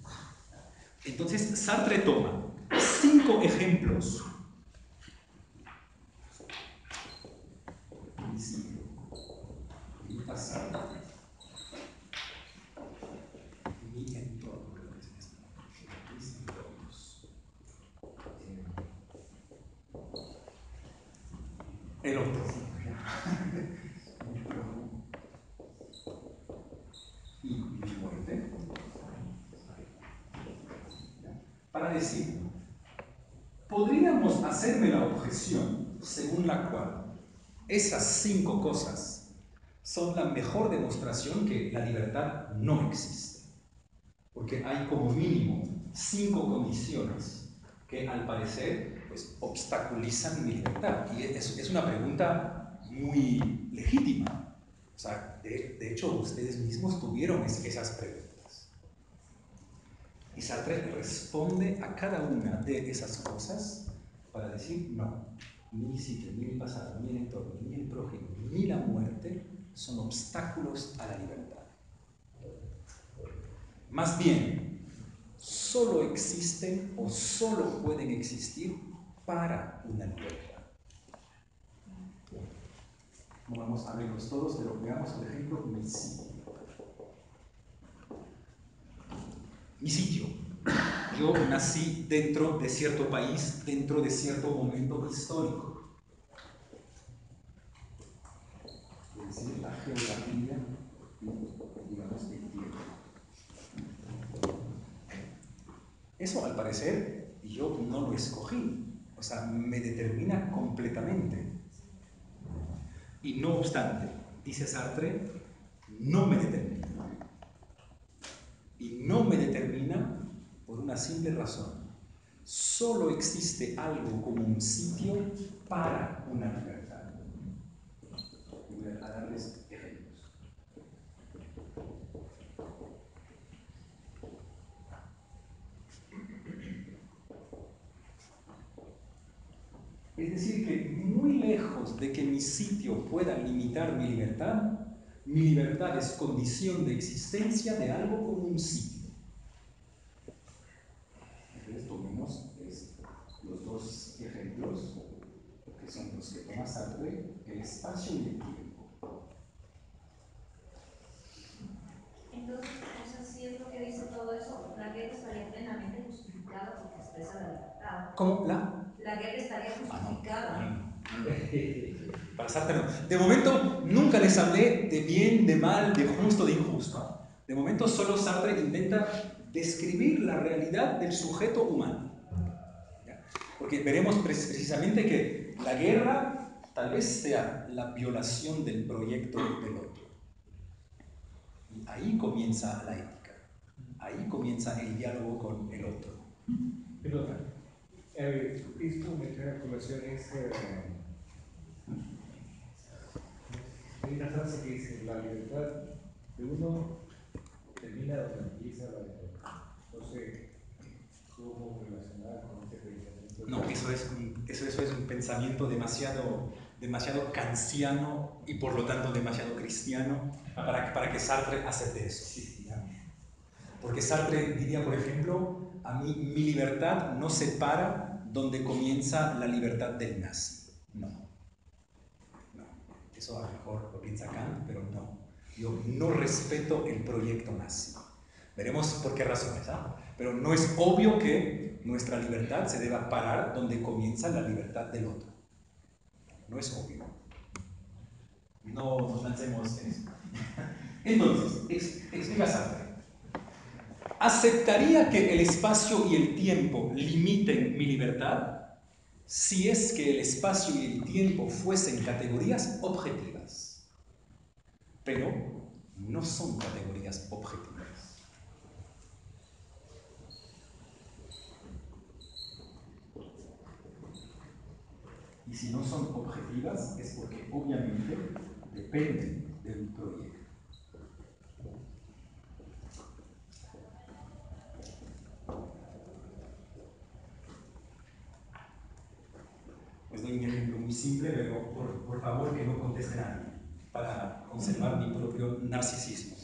Entonces Sartre toma 5 ejemplos mi pasado, mi entorno, mis entornos, el otro y mi muerte, para decir, podríamos hacerme la objeción según la cual esas 5 cosas son la mejor demostración que la libertad no existe. Porque hay como mínimo 5 condiciones que al parecer pues, obstaculizan mi libertad. Y es una pregunta muy legítima. O sea, de hecho, ustedes mismos tuvieron esas preguntas. Y Sartre responde a cada una de esas cosas para decir, no, ni mi sitio, ni mi pasado, ni el entorno, ni el prójimo, ni la muerte son obstáculos a la libertad. Más bien, solo existen o solo pueden existir para una libertad. No vamos a verlos todos, pero veamos, por ejemplo, mi sitio. Mi sitio. Yo nací dentro de cierto país, dentro de cierto momento histórico. Es decir, la geografía y, digamos, el tiempo. Eso, al parecer, yo no lo escogí. O sea, me determina completamente. Y no obstante, dice Sartre, no me determina. Y no me determina por una simple razón. Solo existe algo como un sitio para una libertad. Y voy a darles ejemplos. Es decir, que muy lejos de que mi sitio pueda limitar mi libertad es condición de existencia de algo como un sitio. Entonces tomemos los 2 ejemplos, que son los que toma Sartre, el espacio y el tiempo. Entonces, o sea, si es lo que dice todo eso, la guerra estaría plenamente justificada porque expresa la libertad. ¿Cómo? La guerra estaría justificada. Para Sartre no. De momento nunca les hablé de bien, de mal, de justo, de injusto. De momento solo Sartre intenta describir la realidad del sujeto humano. ¿Ya? Porque veremos precisamente que la guerra tal vez sea la violación del proyecto del otro. Y ahí comienza la ética. Ahí comienza el diálogo con el otro. Pero esto me trae a colación hay una frase que dice, la libertad de uno termina donde empieza la de otro. No sé cómo relacionar con este pensamiento. No, eso es un pensamiento demasiado kantiano y por lo tanto demasiado cristiano para que Sartre acepte eso. ¿Ya? Porque Sartre diría, por ejemplo, a mí mi libertad no se para donde comienza la libertad del nazi. No. Eso a lo mejor lo piensa Kant, pero no. Yo no respeto el proyecto nazi. Veremos por qué razones, ¿ah? Pero no es obvio que nuestra libertad se deba parar donde comienza la libertad del otro. No es obvio. No nos lancemos en eso. Entonces, explica Sartre. ¿Aceptaría que el espacio y el tiempo limiten mi libertad si es que el espacio y el tiempo fuesen categorías objetivas? Pero no son categorías objetivas. Y si no son objetivas es porque obviamente dependen de un proyecto. Les doy un ejemplo muy simple, pero por favor que no contesten a mí, para conservar mi propio narcisismo.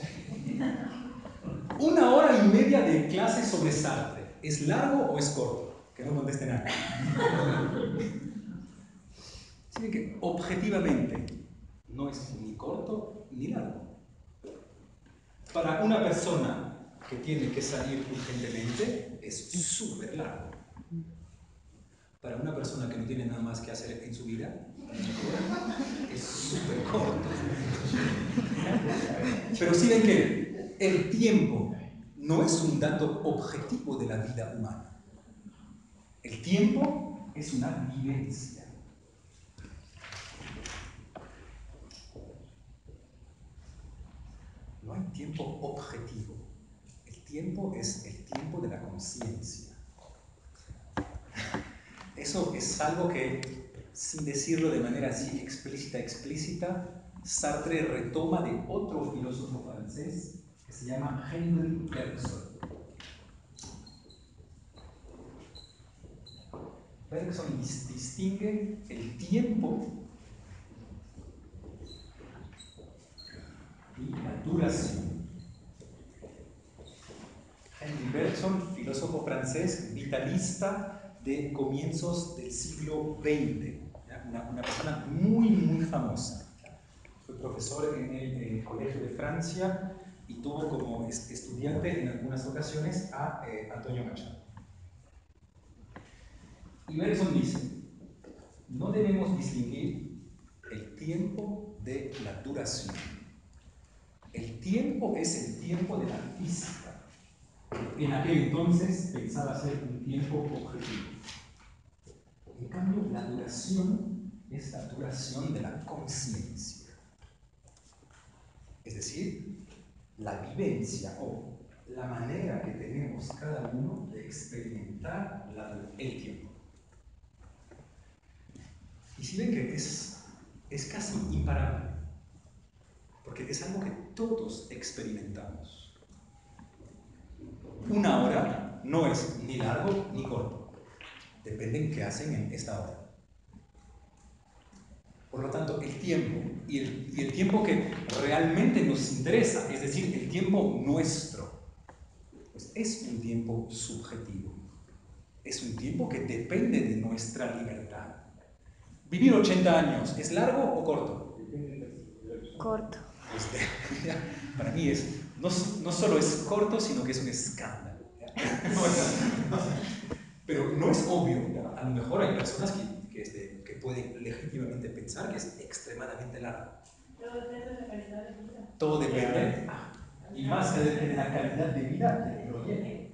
1 hora y media de clase sobre Sartre, ¿es largo o es corto? Que no contesten a mí. Así que objetivamente no es ni corto ni largo. Para una persona que tiene que salir urgentemente es súper largo. Para una persona que no tiene nada más que hacer en su vida, es súper corto. Pero sí ven que el tiempo no es un dato objetivo de la vida humana. El tiempo es una vivencia. tiempo objetivo. El tiempo es el tiempo de la conciencia. Eso es algo que, sin decirlo de manera así explícita, Sartre retoma de otro filósofo francés que se llama Henri Bergson. Bergson distingue el tiempo y la duración. Henri Bergson, filósofo francés vitalista de comienzos del siglo XX, una persona muy famosa. Fue profesor en el Colegio de Francia y tuvo como estudiante en algunas ocasiones a Antonio Machado. Y Bergson dice, no debemos distinguir el tiempo de la duración. El tiempo es el tiempo de la física. En aquel entonces pensaba ser un tiempo objetivo. En cambio, la duración es la duración de la conciencia. Es decir, la vivencia o la manera que tenemos cada uno de experimentar el tiempo. Y si ven que es casi imparable, porque es algo que todos experimentamos. Una hora no es ni largo ni corto, depende en qué hacen en esta hora. Por lo tanto, el tiempo y el tiempo que realmente nos interesa, es decir, el tiempo nuestro, pues es un tiempo subjetivo, es un tiempo que depende de nuestra libertad. ¿Vivir 80 años es largo o corto? Corto. Para mí no solo es corto, sino que es un escándalo. Pero no es obvio. A lo mejor hay personas que pueden legítimamente pensar que es extremadamente largo. Todo depende de la calidad de vida. Todo depende, y más que de la calidad de vida del que lo tiene.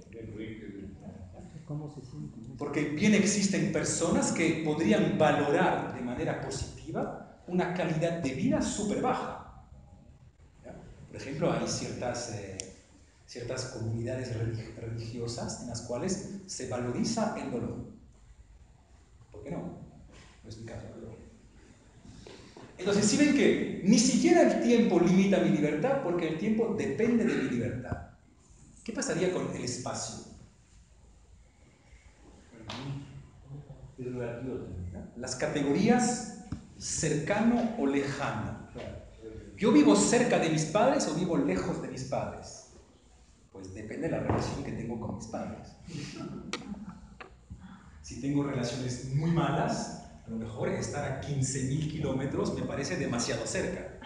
¿Cómo se siente? Porque bien existen personas que podrían valorar de manera positiva una calidad de vida súper baja. Por ejemplo, hay ciertas comunidades religiosas en las cuales se valoriza el dolor. ¿Por qué no? No es mi caso. Entonces, si ven que ni siquiera el tiempo limita mi libertad, porque el tiempo depende de mi libertad. ¿Qué pasaría con el espacio? Las categorías cercano o lejano. ¿Yo vivo cerca de mis padres o vivo lejos de mis padres? Pues depende de la relación que tengo con mis padres. Si tengo relaciones muy malas, a lo mejor estar a 15.000 kilómetros me parece demasiado cerca.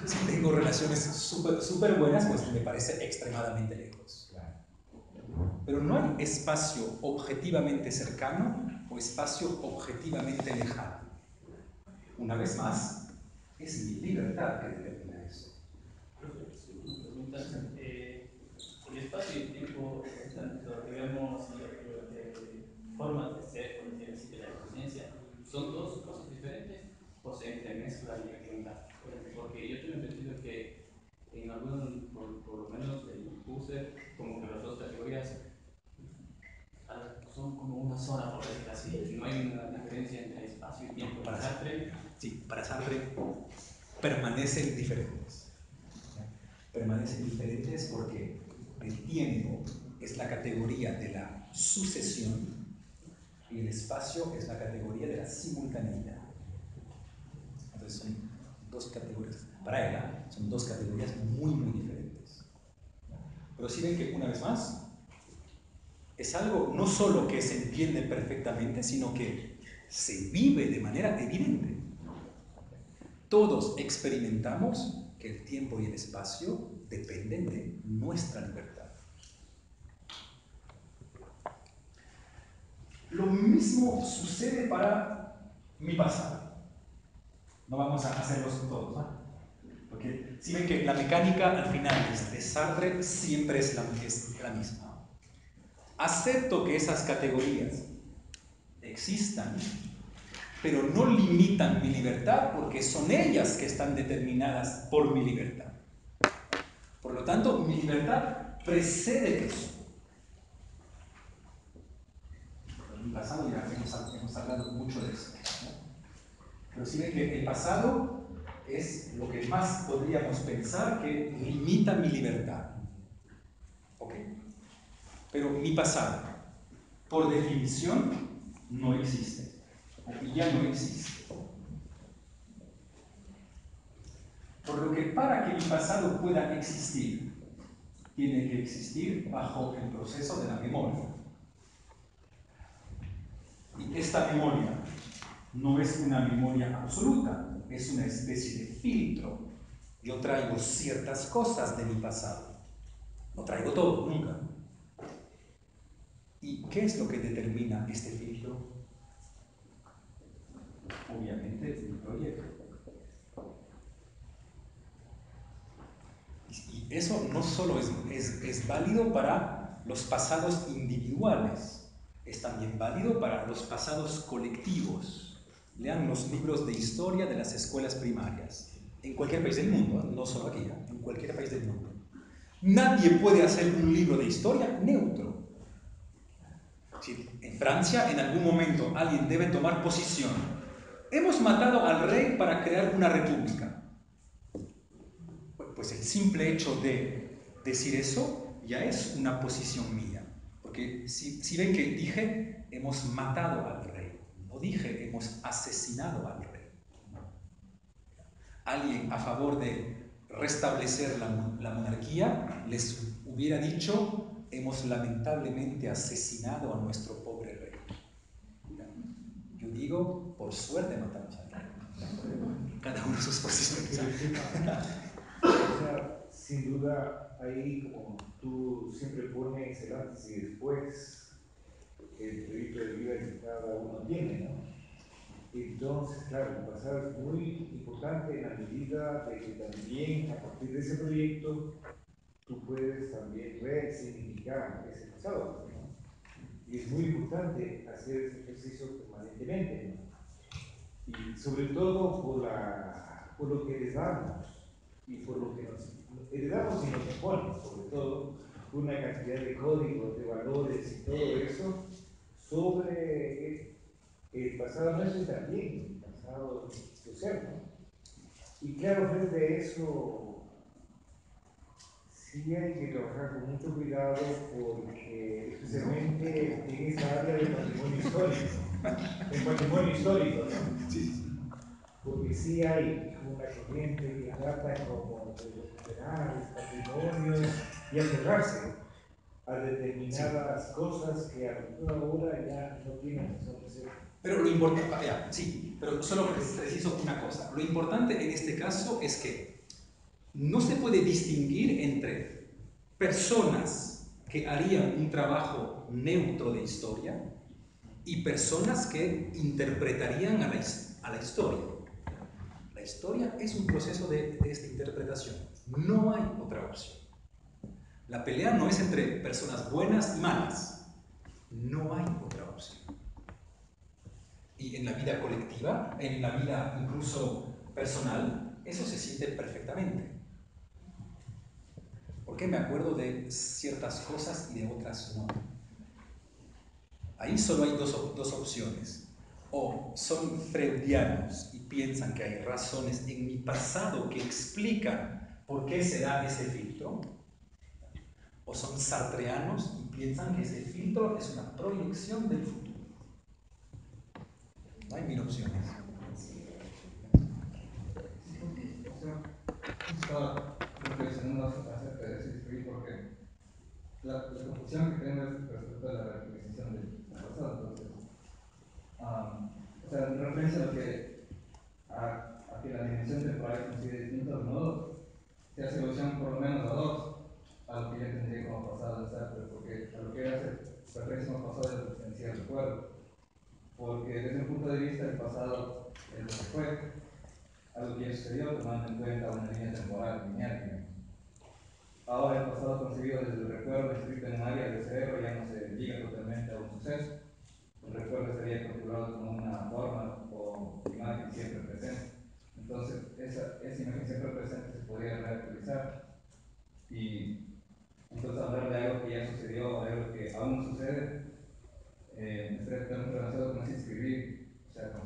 Si tengo relaciones súper buenas, pues me parece extremadamente lejos. Pero no hay espacio objetivamente cercano o espacio objetivamente lejano. Una vez más, es mi libertad que determina eso. El espacio y el tiempo, lo que vemos, formas de ser, por decirlo así, de la conciencia, ¿son dos cosas diferentes o se entremezclan y ayudan? Porque yo tengo entendido que en algún, por lo menos el user, como que las dos categorías son como una zona, por decirlo así. No hay una diferencia entre espacio y tiempo. Para Sartre, sí, para Sartre permanecen diferentes. Permanecen diferentes porque el tiempo es la categoría de la sucesión y el espacio es la categoría de la simultaneidad. Entonces son dos categorías. Para él, son dos categorías muy diferentes. Pero si ven que, una vez más, es algo no solo que se entiende perfectamente, sino que se vive de manera evidente. Todos experimentamos que el tiempo y el espacio dependen de nuestra libertad. Lo mismo sucede para mi pasado. No vamos a hacerlos todos, ¿no? Porque si ven que la mecánica al final de Sartre siempre es la misma. Acepto que esas categorías existan, pero no limitan mi libertad porque son ellas que están determinadas por mi libertad. Por lo tanto, mi libertad precede eso. En mi pasado ya hemos hablado mucho de eso, ¿no? Pero si ven que el pasado es lo que más podríamos pensar que limita mi libertad. ¿Ok? Pero mi pasado, por definición, no existe. O ya no existe. Por lo que para que mi pasado pueda existir, tiene que existir bajo el proceso de la memoria. Y esta memoria no es una memoria absoluta, es una especie de filtro. Yo traigo ciertas cosas de mi pasado. No traigo todo, nunca. ¿Y qué es lo que determina este filtro? Obviamente, mi proyecto. Y eso no solo es válido para los pasados individuales, es también válido para los pasados colectivos. Lean los libros de historia de las escuelas primarias, en cualquier país del mundo, no solo aquí, en cualquier país del mundo. Nadie puede hacer un libro de historia neutro. Si en Francia, en algún momento, alguien debe tomar posición. Hemos matado al rey para crear una república. Pues el simple hecho de decir eso ya es una posición mía. Porque si ven que dije, hemos matado al rey. No dije, hemos asesinado al rey. Alguien a favor de restablecer la monarquía les hubiera dicho, hemos lamentablemente asesinado a nuestro pobre rey. Yo digo, por suerte matamos al rey. Cada uno sus posiciones. O sea, sin duda, ahí como tú siempre pones el antes y después, el proyecto de vida que cada uno tiene, ¿no? Entonces, claro, el pasado es muy importante en la medida de que también a partir de ese proyecto tú puedes también resignificar ese pasado, ¿no? Y es muy importante hacer ese ejercicio permanentemente, ¿no? Y sobre todo por lo que heredamos y por lo que nos heredamos y nos imponen, sobre todo una cantidad de códigos, de valores y todo eso sobre el pasado nuestro y también el pasado social, ¿no? Y claro, frente a eso sí hay que trabajar con mucho cuidado porque especialmente en esta área del patrimonio histórico, el patrimonio histórico, ¿no? Porque sí hay una corriente que trata como de recuperar el patrimonio y aferrarse a determinadas cosas que a lo mejor ahora ya no tienen razón de ser. Pero lo importante, sí, pero solo preciso una cosa. Lo importante en este caso es que no se puede distinguir entre personas que harían un trabajo neutro de historia y personas que interpretarían a la historia. La historia es un proceso de esta interpretación. No hay otra opción. La pelea no es entre personas buenas y malas. No hay otra opción. Y en la vida colectiva, en la vida incluso personal, eso se siente perfectamente. Porque me acuerdo de ciertas cosas y de otras no. Ahí solo hay dos opciones. O son freudianos y piensan que hay razones en mi pasado que explican por qué se da ese filtro. O son sartreanos y piensan que ese filtro es una proyección del futuro. No hay mil opciones. Estaba reflexionando acerca de ese escrito porque la confusión que tengo es respecto a la reutilización del pasado. Entonces, o sea, en referencia a que la dimensión temporal considera distintos modos, se hace alusión por lo menos a dos, a lo que yo tendría como pasado de Sartre, porque a lo que hace referencia como pasado es referencia al recuerdo. Porque desde un punto de vista el pasado es lo que fue, algo que ya sucedió tomando en cuenta una línea temporal lineal, digamos. Ahora el pasado concebido desde el recuerdo escrito en un área del cerebro ya no se liga totalmente a un suceso. El recuerdo estaría configurado como una forma o imagen siempre presente. Entonces esa imagen siempre presente se podría reutilizar y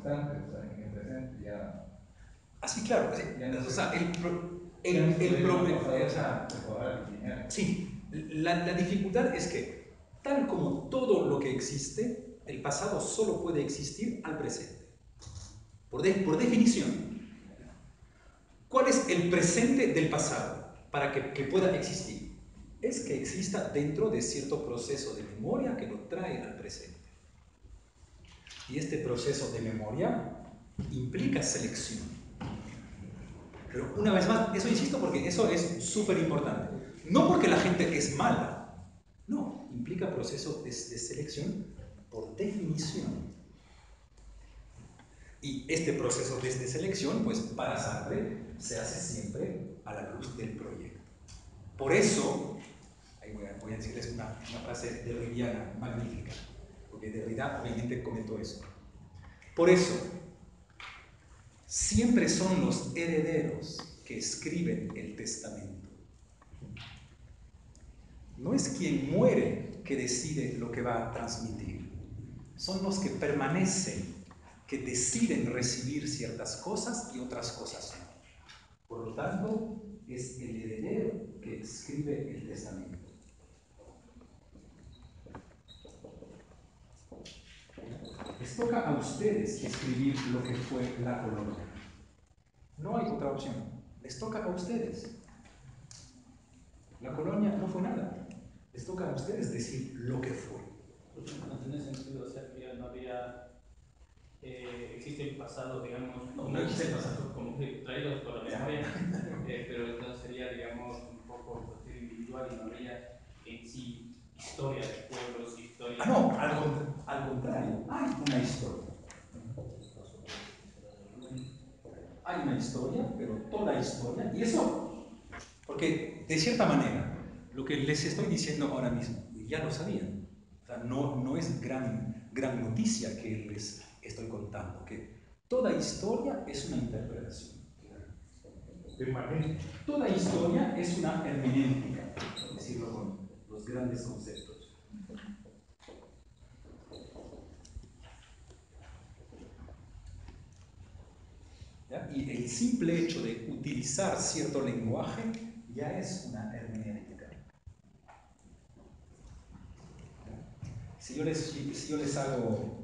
instante, o sea, en el presente ya... Así, claro, sí. O sea, sí, la dificultad es que, tal como todo lo que existe, el pasado solo puede existir al presente. Por definición. ¿Cuál es el presente del pasado para que pueda existir? Es que exista dentro de cierto proceso de memoria que lo trae al presente. Y este proceso de memoria implica selección. Pero una vez más, eso insisto porque eso es súper importante. No porque la gente es mala, no, implica proceso de selección por definición. Y este proceso de selección, pues para Sartre, se hace siempre a la luz del proyecto. Por eso, ahí voy a decirles una frase derridiana magnífica, porque Derrida obviamente comentó eso. Por eso, siempre son los herederos que escriben el testamento. No es quien muere que decide lo que va a transmitir. Son los que permanecen, que deciden recibir ciertas cosas y otras cosas no. Por lo tanto, es el heredero que escribe el testamento. Les toca a ustedes escribir lo que fue la colonia. No hay otra opción. Les toca a ustedes. La colonia no fue nada. Les toca a ustedes decir lo que fue. No tiene sentido, o sea, que no había... existe el pasado, digamos, no existe el pasado, como que traídos por la memoria, pero entonces sería, digamos, un poco individual y no habría en sí historia de pueblos, historia... Ah, no, al contrario, hay una historia. Hay una historia, pero toda historia, y eso, porque de cierta manera, lo que les estoy diciendo ahora mismo, ya lo sabían. O sea, no es gran noticia que les estoy contando, que toda historia es una interpretación. Toda historia es una hermenéutica, por decirlo con los grandes conceptos. ¿Ya? Y el simple hecho de utilizar cierto lenguaje ya es una hermenéutica. Si yo les hago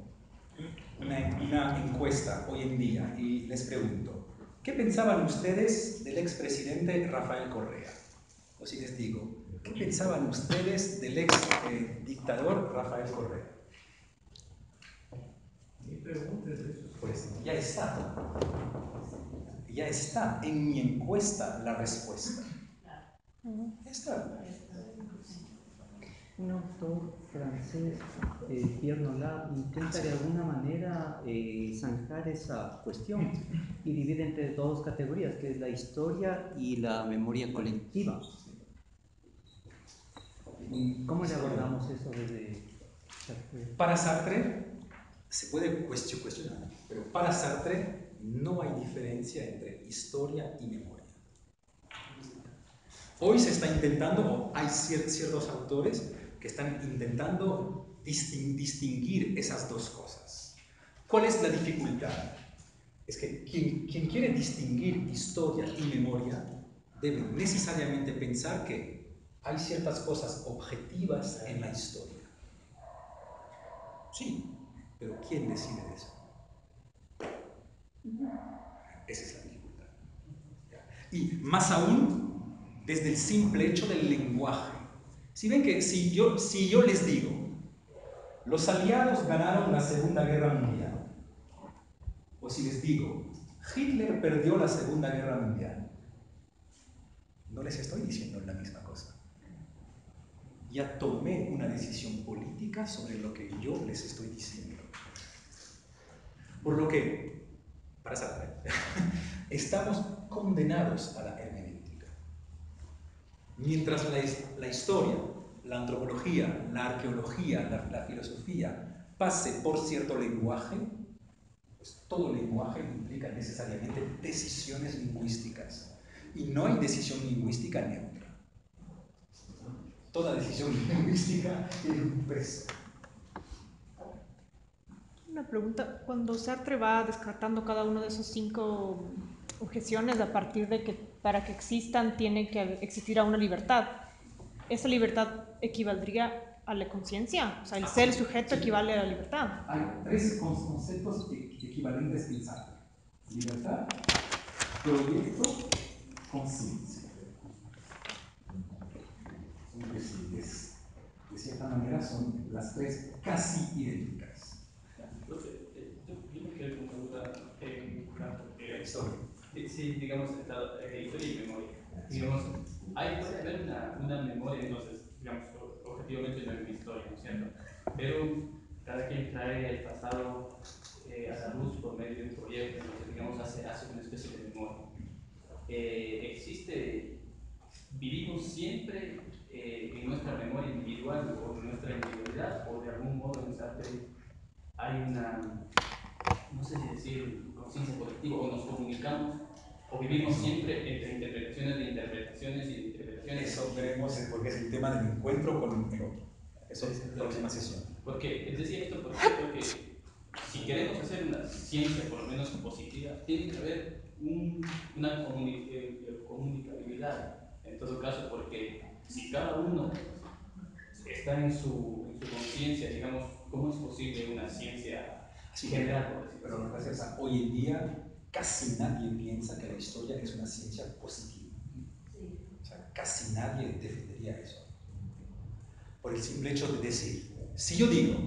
una encuesta hoy en día y les pregunto, ¿qué pensaban ustedes del expresidente Rafael Correa? O si les digo, ¿qué pensaban ustedes del ex dictador Rafael Correa? Ni preguntes eso. Pues ya está. Ya está en mi encuesta la respuesta. Ya está. Un autor francés, Pierre Nollat, intenta de alguna manera zanjar esa cuestión y divide entre dos categorías, que es la historia y la memoria colectiva. ¿Cómo le abordamos eso desde Sartre? Para Sartre se puede cuestionar, pero para Sartre no hay diferencia entre historia y memoria. Hoy se está intentando, o hay ciertos autores que están intentando distinguir esas dos cosas. ¿Cuál es la dificultad? Es que quien quiere distinguir historia y memoria debe necesariamente pensar que hay ciertas cosas objetivas en la historia. Sí, pero ¿quién decide eso? Esa es la dificultad. Y más aún, desde el simple hecho del lenguaje. Si ven que si yo les digo, los aliados ganaron la Segunda Guerra Mundial, o si les digo, Hitler perdió la Segunda Guerra Mundial, no les estoy diciendo la misma cosa. Ya tomé una decisión política sobre lo que yo les estoy diciendo. Por lo que, para Sartre, estamos condenados a la hermenéutica. Mientras la historia, la antropología, la arqueología, la filosofía pase por cierto lenguaje, pues todo lenguaje implica necesariamente decisiones lingüísticas. Y no hay decisión lingüística neutra. Toda decisión lingüística tiene un peso. Una pregunta, cuando Sartre va descartando cada uno de esos 5 objeciones a partir de que para que existan tiene que existir a una libertad, ¿esa libertad equivaldría a la conciencia? O sea, el ser sujeto equivale a la libertad. Hay 3 conceptos equivalentes en Sartre: libertad, proyecto, conciencia. De cierta manera son las 3 casi idénticas. Entonces, yo me quedé con una duda en cuanto a la historia. Sí, digamos, historia y memoria. Digamos, puede haber una memoria, entonces, digamos, objetivamente no hay una historia, ¿no es cierto? Pero cada quien trae el pasado a la luz por medio de un proyecto, entonces, digamos, hace una especie de memoria. Vivimos siempre en nuestra memoria individual o en nuestra individualidad, o de algún modo en Sartre hay una, no sé si decir, conciencia colectiva, o nos comunicamos, o vivimos siempre entre interpretaciones de interpretaciones y de interpretaciones. Eso veremos porque es el tema del encuentro con el otro. Eso es la próxima sesión. Porque, es decir, esto porque si queremos hacer una ciencia por lo menos positiva, tiene que haber una comunicabilidad, en todo caso, porque si cada uno está en su conciencia, digamos, ¿cómo es posible una ciencia general, por decirlo así? Pero gracias a hoy en día casi nadie piensa que la historia es una ciencia positiva. O sea, casi nadie defendería eso. Por el simple hecho de decir, si yo digo,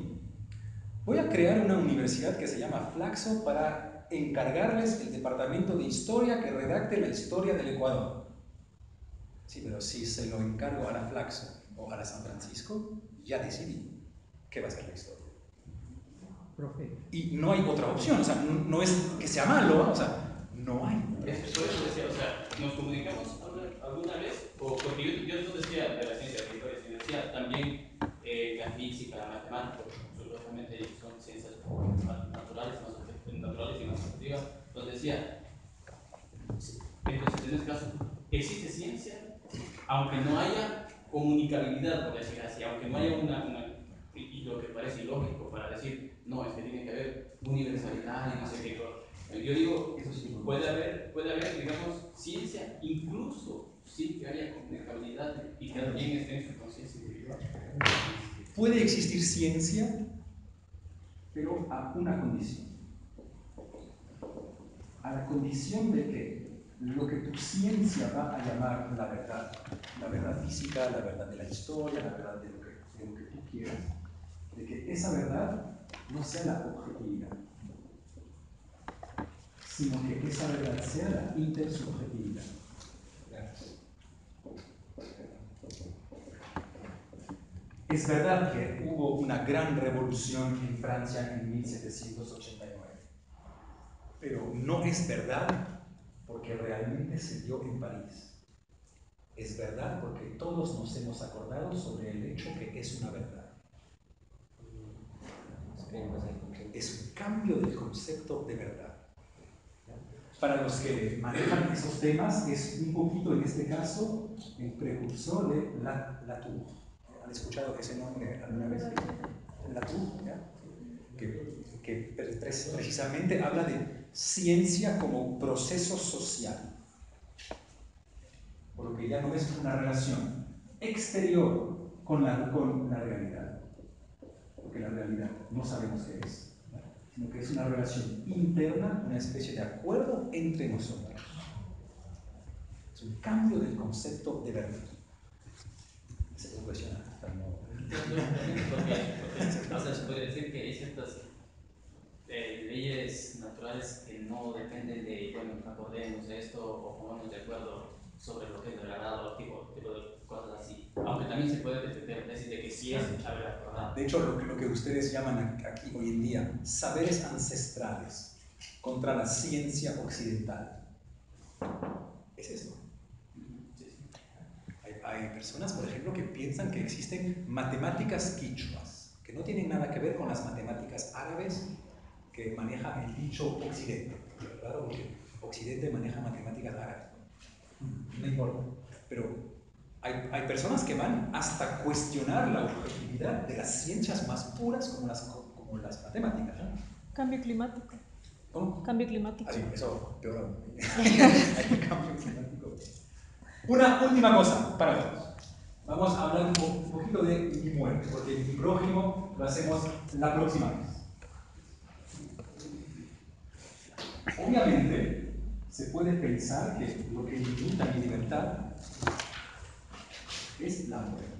voy a crear una universidad que se llama Flaxo para encargarles el departamento de historia que redacte la historia del Ecuador. Sí, pero si se lo encargo a la Flaxo o a la San Francisco, ya decidí qué va a ser la historia. Profe. Y no hay otra opción, o sea, no es que sea malo, o sea, no hay. Por eso decía, o sea, nos comunicamos alguna vez, porque yo no decía de la ciencia de la historia, sino decía también la física, la matemática, supuestamente son ciencias naturales y más objetivas, entonces decía, entonces en este caso, existe ciencia, aunque no haya comunicabilidad, por decir así, aunque no haya y lo que parece ilógico para decir, no, es que tiene que haber universalidad y no sé qué cosa. Yo digo, puede haber, digamos, ciencia, incluso sin que haya comunicabilidad y que alguien esté en su conciencia individual. Puede existir ciencia, pero a una condición. A la condición de que lo que tu ciencia va a llamar la verdad física, la verdad de la historia, la verdad de lo que tú quieras, de que esa verdad no sea la objetividad, sino que esa verdad sea la intersubjetividad. Es verdad que hubo una gran revolución en Francia en 1789, pero no es verdad porque realmente se dio en París. Es verdad porque todos nos hemos acordado sobre el hecho que es una verdad. Es un cambio del concepto de verdad. Para los que manejan esos temas, es un poquito, en este caso, el precursor de Latour. ¿Han escuchado ese nombre alguna vez? Latour, ¿ya? Que precisamente habla de ciencia como proceso social. Por lo que ya no es una relación exterior con la realidad. Porque la realidad no sabemos qué es, sino que es una relación interna, una especie de acuerdo entre nosotros. Es un cambio del concepto de verdad. Se cuestiona. O sea, se puede decir que hay ciertas leyes naturales que no dependen de, bueno, acordemos esto o pongamos de acuerdo sobre lo que es verdad o tipo de cosas así. Aunque también se puede defender decir de que sí es haber acordado. De hecho, lo que ustedes llaman aquí hoy en día saberes ancestrales contra la ciencia occidental. Es eso. Hay personas, por ejemplo, que piensan que existen matemáticas quichuas, que no tienen nada que ver con las matemáticas árabes que maneja el dicho Occidente. Claro, porque Occidente maneja matemáticas árabes. No importa. Pero hay personas que van hasta cuestionar la objetividad de las ciencias más puras como las matemáticas, ¿no? Cambio climático. ¿Cómo? Cambio climático. Así, eso, peor aún. Hay cambio climático. Una última cosa para todos. Vamos a hablar un poquito de mi muerte, porque mi prójimo lo hacemos la próxima vez. Obviamente, se puede pensar que lo que limita mi libertad es la muerte.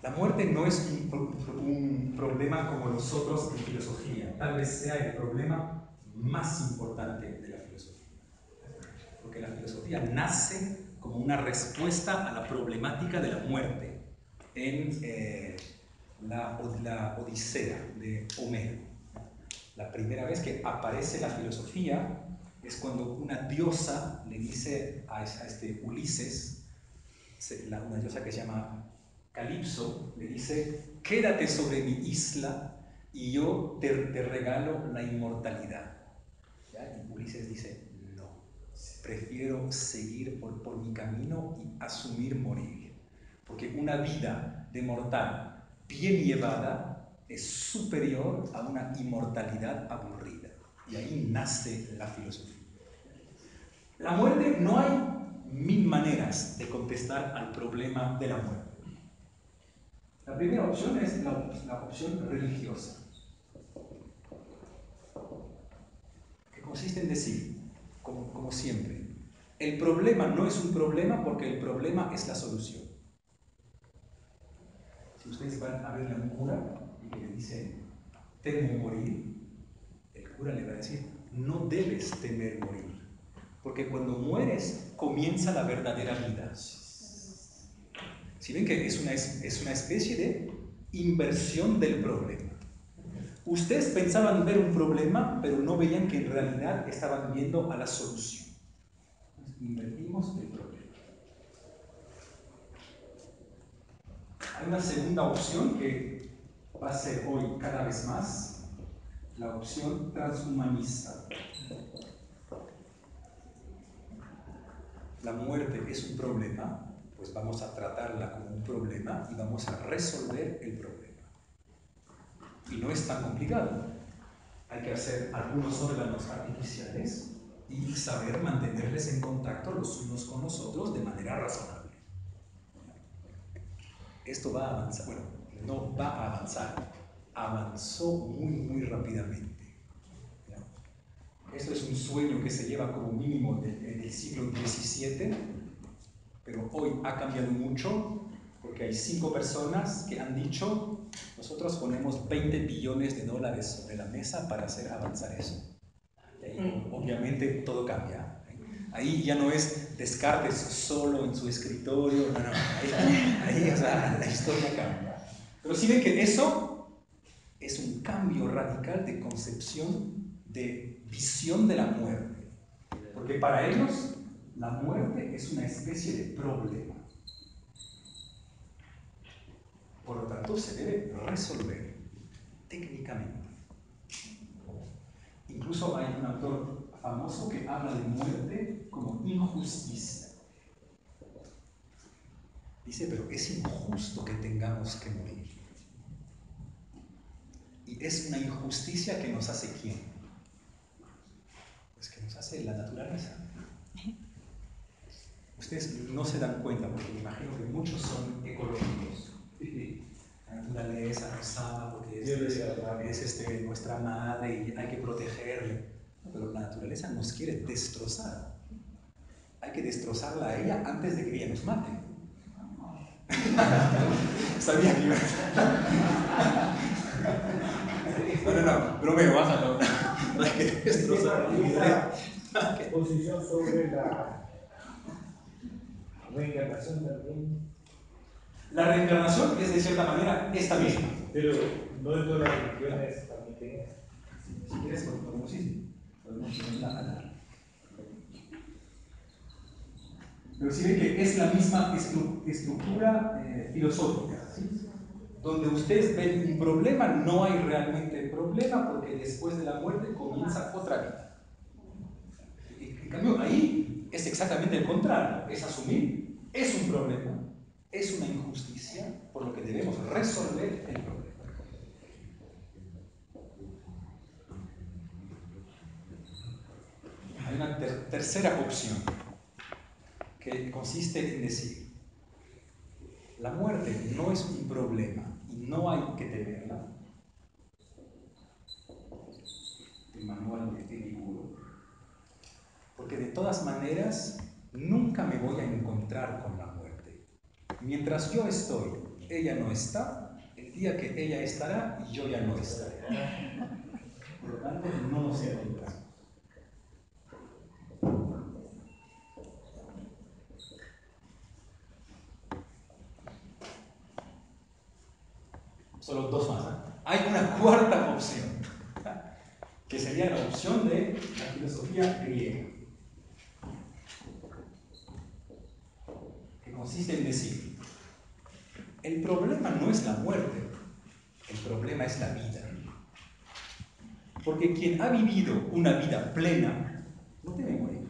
La muerte no es un problema como los otros en filosofía. Tal vez sea el problema más importante de la filosofía. Porque la filosofía nace como una respuesta a la problemática de la muerte en la Odisea de Homero. La primera vez que aparece la filosofía es cuando una diosa le dice a este Ulises, una diosa que se llama Calipso, le dice: quédate sobre mi isla y yo te regalo la inmortalidad. ¿Ya? Y Ulises dice: no, prefiero seguir por mi camino y asumir morir, porque una vida de mortal bien llevada es superior a una inmortalidad aburrida. Y ahí nace la filosofía. La muerte, no hay 1000 maneras de contestar al problema de la muerte. La primera opción es la opción religiosa, que consiste en decir, como siempre, el problema no es un problema porque el problema es la solución. Si ustedes van a verle a un cura y que le dice: temo morir, el cura le va a decir: no debes temer morir, porque cuando mueres comienza la verdadera vida. Si ven que es una especie de inversión del problema. Ustedes pensaban ver un problema, pero no veían que en realidad estaban viendo a la solución. Entonces, invertimos el problema. Hay una segunda opción que va a ser hoy cada vez más, la opción transhumanista. La muerte es un problema, pues vamos a tratarla como un problema y vamos a resolver el problema. Y no es tan complicado. Hay que hacer algunos órganos artificiales y saber mantenerles en contacto los unos con los otros de manera razonable. Esto va a avanzar, bueno, no va a avanzar, avanzó muy rápidamente. Esto es un sueño que se lleva como mínimo en el siglo XVII, pero hoy ha cambiado mucho porque hay 5 personas que han dicho: nosotros ponemos $20 billones sobre la mesa para hacer avanzar eso. Y ahí, obviamente todo cambia. Ahí ya no es Descartes solo en su escritorio, no, ahí o sea, la historia cambia. Pero si ven que eso es un cambio radical de concepción, de visión de la muerte. Porque para ellos la muerte es una especie de problema. Por lo tanto, se debe resolver técnicamente. Incluso hay un autor famoso que habla de muerte como injusticia. Dice: pero es injusto que tengamos que morir. Y es una injusticia que nos hace ¿quién? Pues que nos hace la naturaleza. Ustedes no se dan cuenta, porque me imagino que muchos son ecológicos. La naturaleza nos ama porque es nuestra madre y hay que protegerle. Pero la naturaleza nos quiere destrozar. Hay que destrozarla a ella antes de que ella nos mate. Sabía que iba a... No, bromeo, bájalo. Hay que destrozarla. Posición sobre la reencarnación también. La reencarnación es de cierta manera esta misma. Pero no en todas las religiones también tienen. Si quieres, podemos ir. Pero si ven que es la misma estructura filosófica, ¿sí? Donde ustedes ven un problema, no hay realmente problema, porque después de la muerte comienza otra vida. En cambio, ahí es exactamente el contrario. Es asumir, es un problema, es una injusticia, por lo que debemos resolver el problema. Hay una tercera opción, que consiste en decir: la muerte no es un problema y no hay que temerla. El manual de Epicuro. Porque de todas maneras, nunca me voy a encontrar con la muerte. Mientras yo estoy, ella no está. El día que ella estará, yo ya no estaré. Por lo tanto, no nos encontramos. Solo dos más. Hay una cuarta opción, que sería la opción de la filosofía griega, que consiste en decir: el problema no es la muerte, el problema es la vida. Porque quien ha vivido una vida plena no teme morir.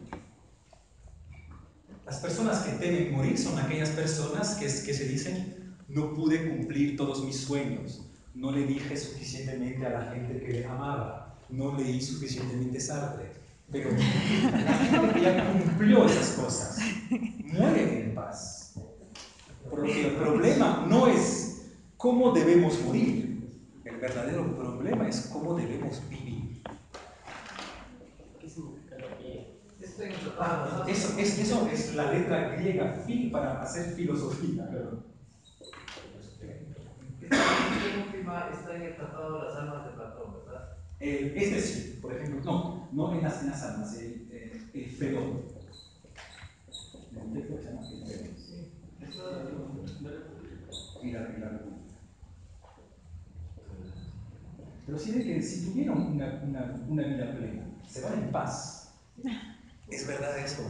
Las personas que temen morir son aquellas personas que se dicen: no pude cumplir todos mis sueños, no le dije suficientemente a la gente que le amaba, no leí suficientemente Sartre. Pero la gente que ya cumplió esas cosas muere en paz. Porque el problema no es cómo debemos morir, el verdadero problema es cómo debemos vivir. ¿Qué significa la vida? Eso es la letra griega, fi, para hacer filosofía. Esta última está en el Tratado de las Almas de Platón, ¿verdad? Este sí, por ejemplo, no en las almas, el Fedón. El texto que se llama el Fedón. Sí. Y la República. Pero sí de que si tuvieron una vida plena, se van en paz. ¿Es verdad eso?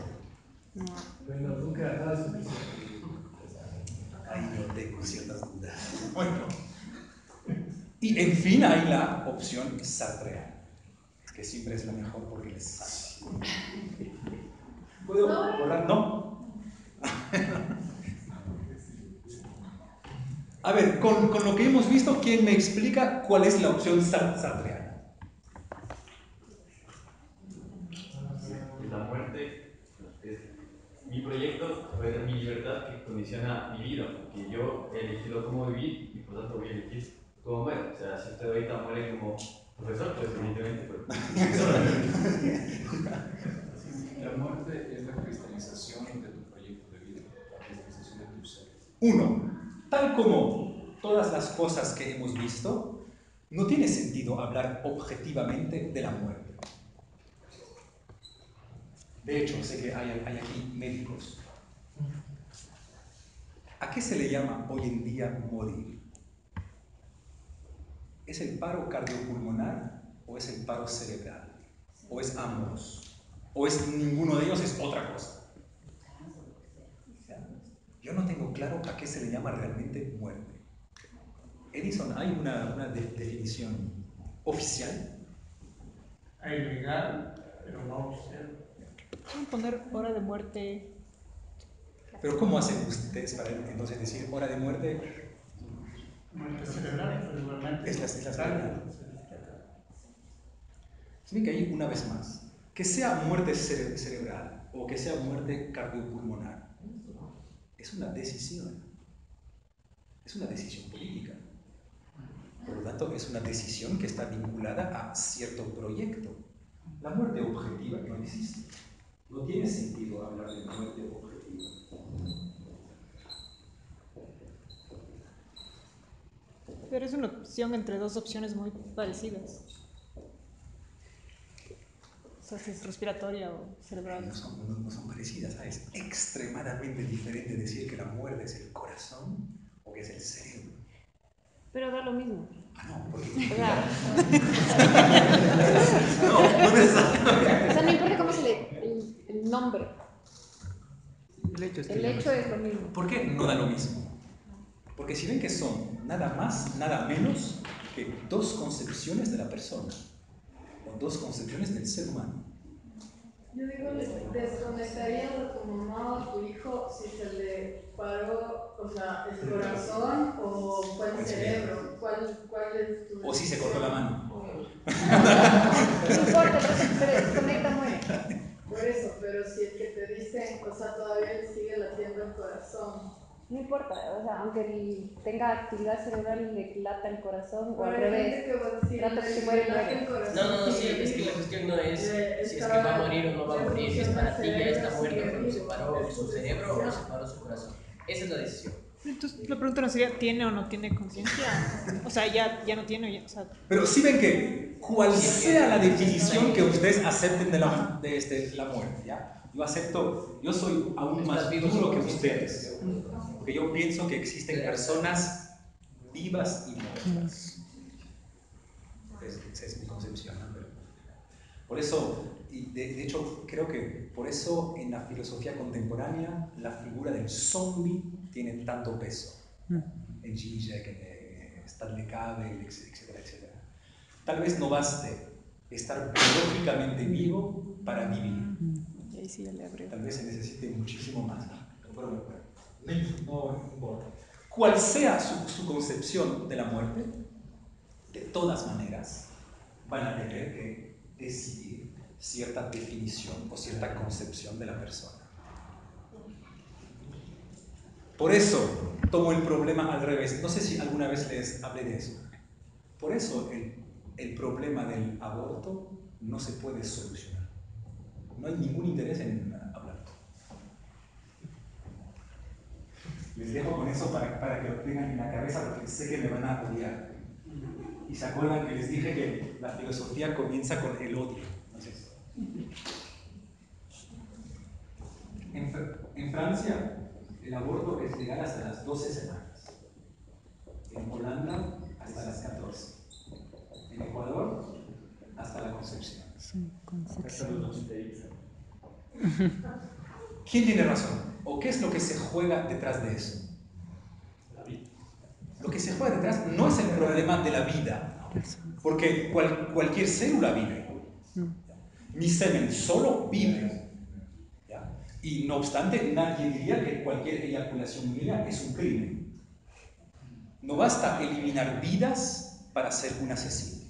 No. Bueno, nunca nada es suficiente. Ahí no tengo ciertas dudas. Bueno. Y en fin hay la opción sartreana, que siempre es la mejor porque les sabe. ¿Puedo borrar? No. A ver, con lo que hemos visto, ¿quién me explica cuál es la opción sartreana? La muerte es mi proyecto, es mi libertad que condiciona mi vida, porque yo he elegido cómo vivir y por tanto voy a elegir cómo muero. O sea, si usted ahorita muere como profesor, pues evidentemente La muerte es la cristalización de tu proyecto de vida, la cristalización de tu ser. Uno, tal como todas las cosas que hemos visto, no tiene sentido hablar objetivamente de la muerte. De hecho, sé que hay aquí médicos. ¿A qué se le llama hoy en día morir? ¿Es el paro cardiopulmonar o es el paro cerebral? ¿O es ambos? ¿O es ninguno de ellos es otra cosa? Yo no tengo claro a qué se le llama realmente muerte. Edison, ¿hay una definición oficial? Hay legal, pero no oficial. ¿Pueden poner hora de muerte? Pero ¿cómo hacen ustedes para entonces decir hora de muerte? Muerte cerebral, regularmente. Es la cerebral. Tiene que ir una vez más. Que sea muerte cerebral o que sea muerte cardiopulmonar, es una decisión. Es una decisión política. Por lo tanto, es una decisión que está vinculada a cierto proyecto. La muerte objetiva no existe. No tiene sentido hablar de muerte objetiva. Pero es una opción entre dos opciones muy parecidas. O sea, si es respiratoria o cerebral. No son parecidas, ¿sabes? Es extremadamente diferente decir que la muerte es el corazón o que es el cerebro. Pero da lo mismo. Ah, no, porque... O sea, no necesariamente. o sea, no importa cómo se le el nombre. El hecho es lo mismo. ¿Por qué no da lo mismo? Porque si ven que son nada más, nada menos que dos concepciones de la persona, o dos concepciones del ser humano. Yo digo, ¿desconectarías a tu mamá o a tu hijo si se le paró, o sea, el corazón o fue el cerebro? ¿Cuál es tu...? O si se cortó la mano. No importa, pero desconecta, muere. Por eso, pero si el que te dice, o sea, todavía le sigue latiendo el corazón. No importa, o sea, aunque tenga actividad cerebral y le lata el corazón, o al Pero hay revés, gente que va a decir, trata que le muere, late el muere. corazón. No, sí, es que la cuestión no es si es que va a morir o no va a morir, es para ti ya está muerto cuando se paró su cerebro o se paró su corazón. Esa es la decisión. Entonces la pregunta no sería, ¿tiene o no tiene conciencia? O sea, ya no tiene, ya, o sea... Pero sí ven que cual sea la definición que ustedes acepten de la muerte, ¿ya? Yo soy aún más duro que ustedes, porque yo pienso que existen personas vivas y muertas. Esa es mi concepción, ¿no? Por eso, y de hecho, creo que por eso en la filosofía contemporánea la figura del zombie tiene tanto peso. En Zizek, en Stanley Cavell, etcétera, etcétera. Tal vez no baste estar biológicamente vivo para vivir. Tal vez se necesite muchísimo más. No importa. Cual sea su concepción de la muerte, de todas maneras van a tener que decidir cierta definición o cierta concepción de la persona. Por eso tomo el problema al revés. No sé si alguna vez les hablé de eso. Por eso el problema del aborto no se puede solucionar. No hay ningún interés en hablar. Les dejo con eso para que lo tengan en la cabeza porque sé que me van a odiar. Y se acuerdan que les dije que la filosofía comienza con el odio. Entonces, en Francia el aborto es legal hasta las 12 semanas. En Holanda hasta las 14. En Ecuador hasta la concepción. ¿Quién tiene razón? ¿O qué es lo que se juega detrás de eso? Lo que se juega detrás no es el problema de la vida, porque cualquier célula vive. Mi semen solo vive. ¿Ya? Y no obstante, nadie diría que cualquier eyaculación mía es un crimen. No basta eliminar vidas para ser un asesino.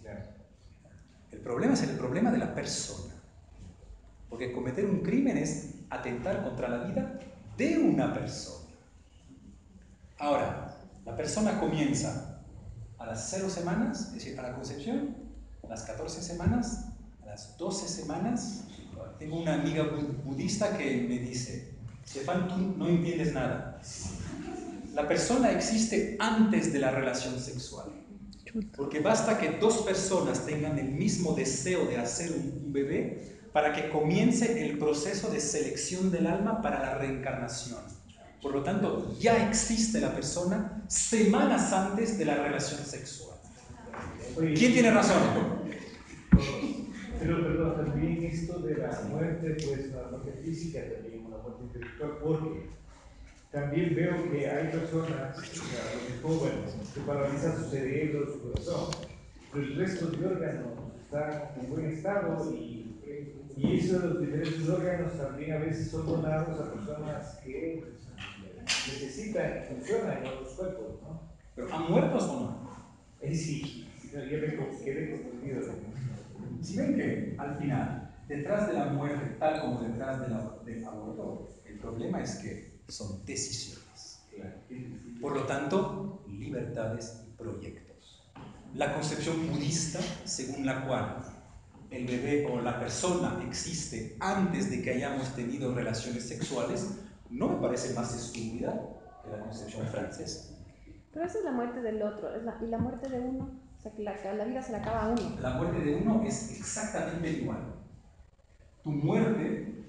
El problema es el problema de la persona. Porque cometer un crimen es atentar contra la vida de una persona. Ahora, la persona comienza a las 0 semanas, es decir, a la concepción, a las 14 semanas, a las 12 semanas. Tengo una amiga budista que me dice, Stefan, tú no entiendes nada. La persona existe antes de la relación sexual. Porque basta que 2 personas tengan el mismo deseo de hacer un bebé para que comience el proceso de selección del alma para la reencarnación. Por lo tanto, ya existe la persona semanas antes de la relación sexual. ¿Quién tiene razón? Pero también esto de la muerte, pues la muerte física, también una muerte intelectual, porque también veo que hay personas, que paralizan su cerebro, su corazón, pero el resto de órganos están en buen estado y esos diferentes órganos también a veces son donados a personas que necesitan y funcionan en otros cuerpos, ¿no? ¿Pero han muertos o no? Sí, ya me quedé confundido. Si ven que al final, detrás de la muerte, tal como detrás del aborto, el problema es que son decisiones. Por lo tanto, libertades y proyectos. La concepción budista, según la cual el bebé o la persona existe antes de que hayamos tenido relaciones sexuales, no me parece más estúpida que la concepción francesa. Pero esa es la muerte del otro, y la muerte de uno, o sea, que la vida se le acaba a uno. La muerte de uno es exactamente igual. Tu muerte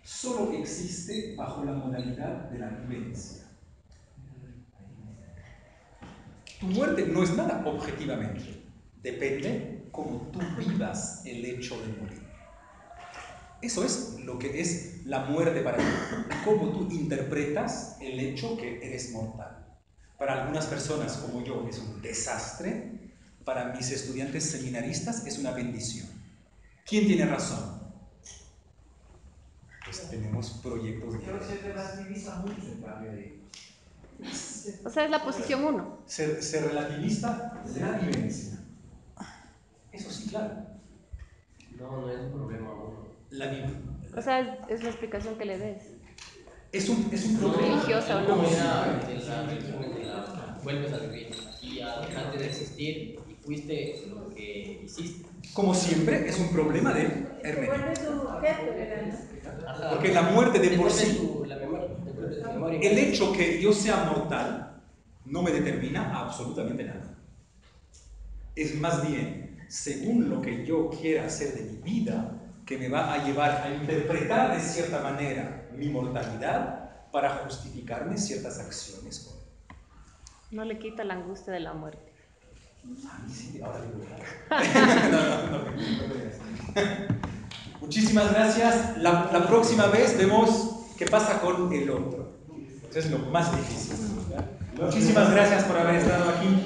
solo existe bajo la modalidad de la vivencia. Tu muerte no es nada objetivamente, depende cómo tú vivas el hecho de morir. Eso es lo que es la muerte para ti, cómo tú interpretas el hecho que eres mortal. Para algunas personas como yo es un desastre, para mis estudiantes seminaristas es una bendición. ¿Quién tiene razón? Pues tenemos proyectos de... Pero se relativiza mucho en cambio de... O sea, es la posición 1. Se relativiza la vivencia. Eso sí, claro. No, no es un problema uno. O sea, es la explicación que le des. Es un problema. Religiosa o no. Como era de la religión de la vuelves a vivir. Y dejaste de existir y fuiste lo que hiciste. Como siempre, es un problema de Te hermética. vuelves un objeto de la... Porque la muerte de por sí, La memoria. el hecho que yo sea mortal no me determina absolutamente nada. Es más bien, según lo que yo quiera hacer de mi vida, que me va a llevar a interpretar de cierta manera mi mortalidad para justificarme ciertas acciones. No le quita la angustia de la muerte. Sí, ahora Muchísimas gracias. La próxima vez vemos qué pasa con el otro. Eso es lo más difícil. Muchísimas gracias por haber estado aquí.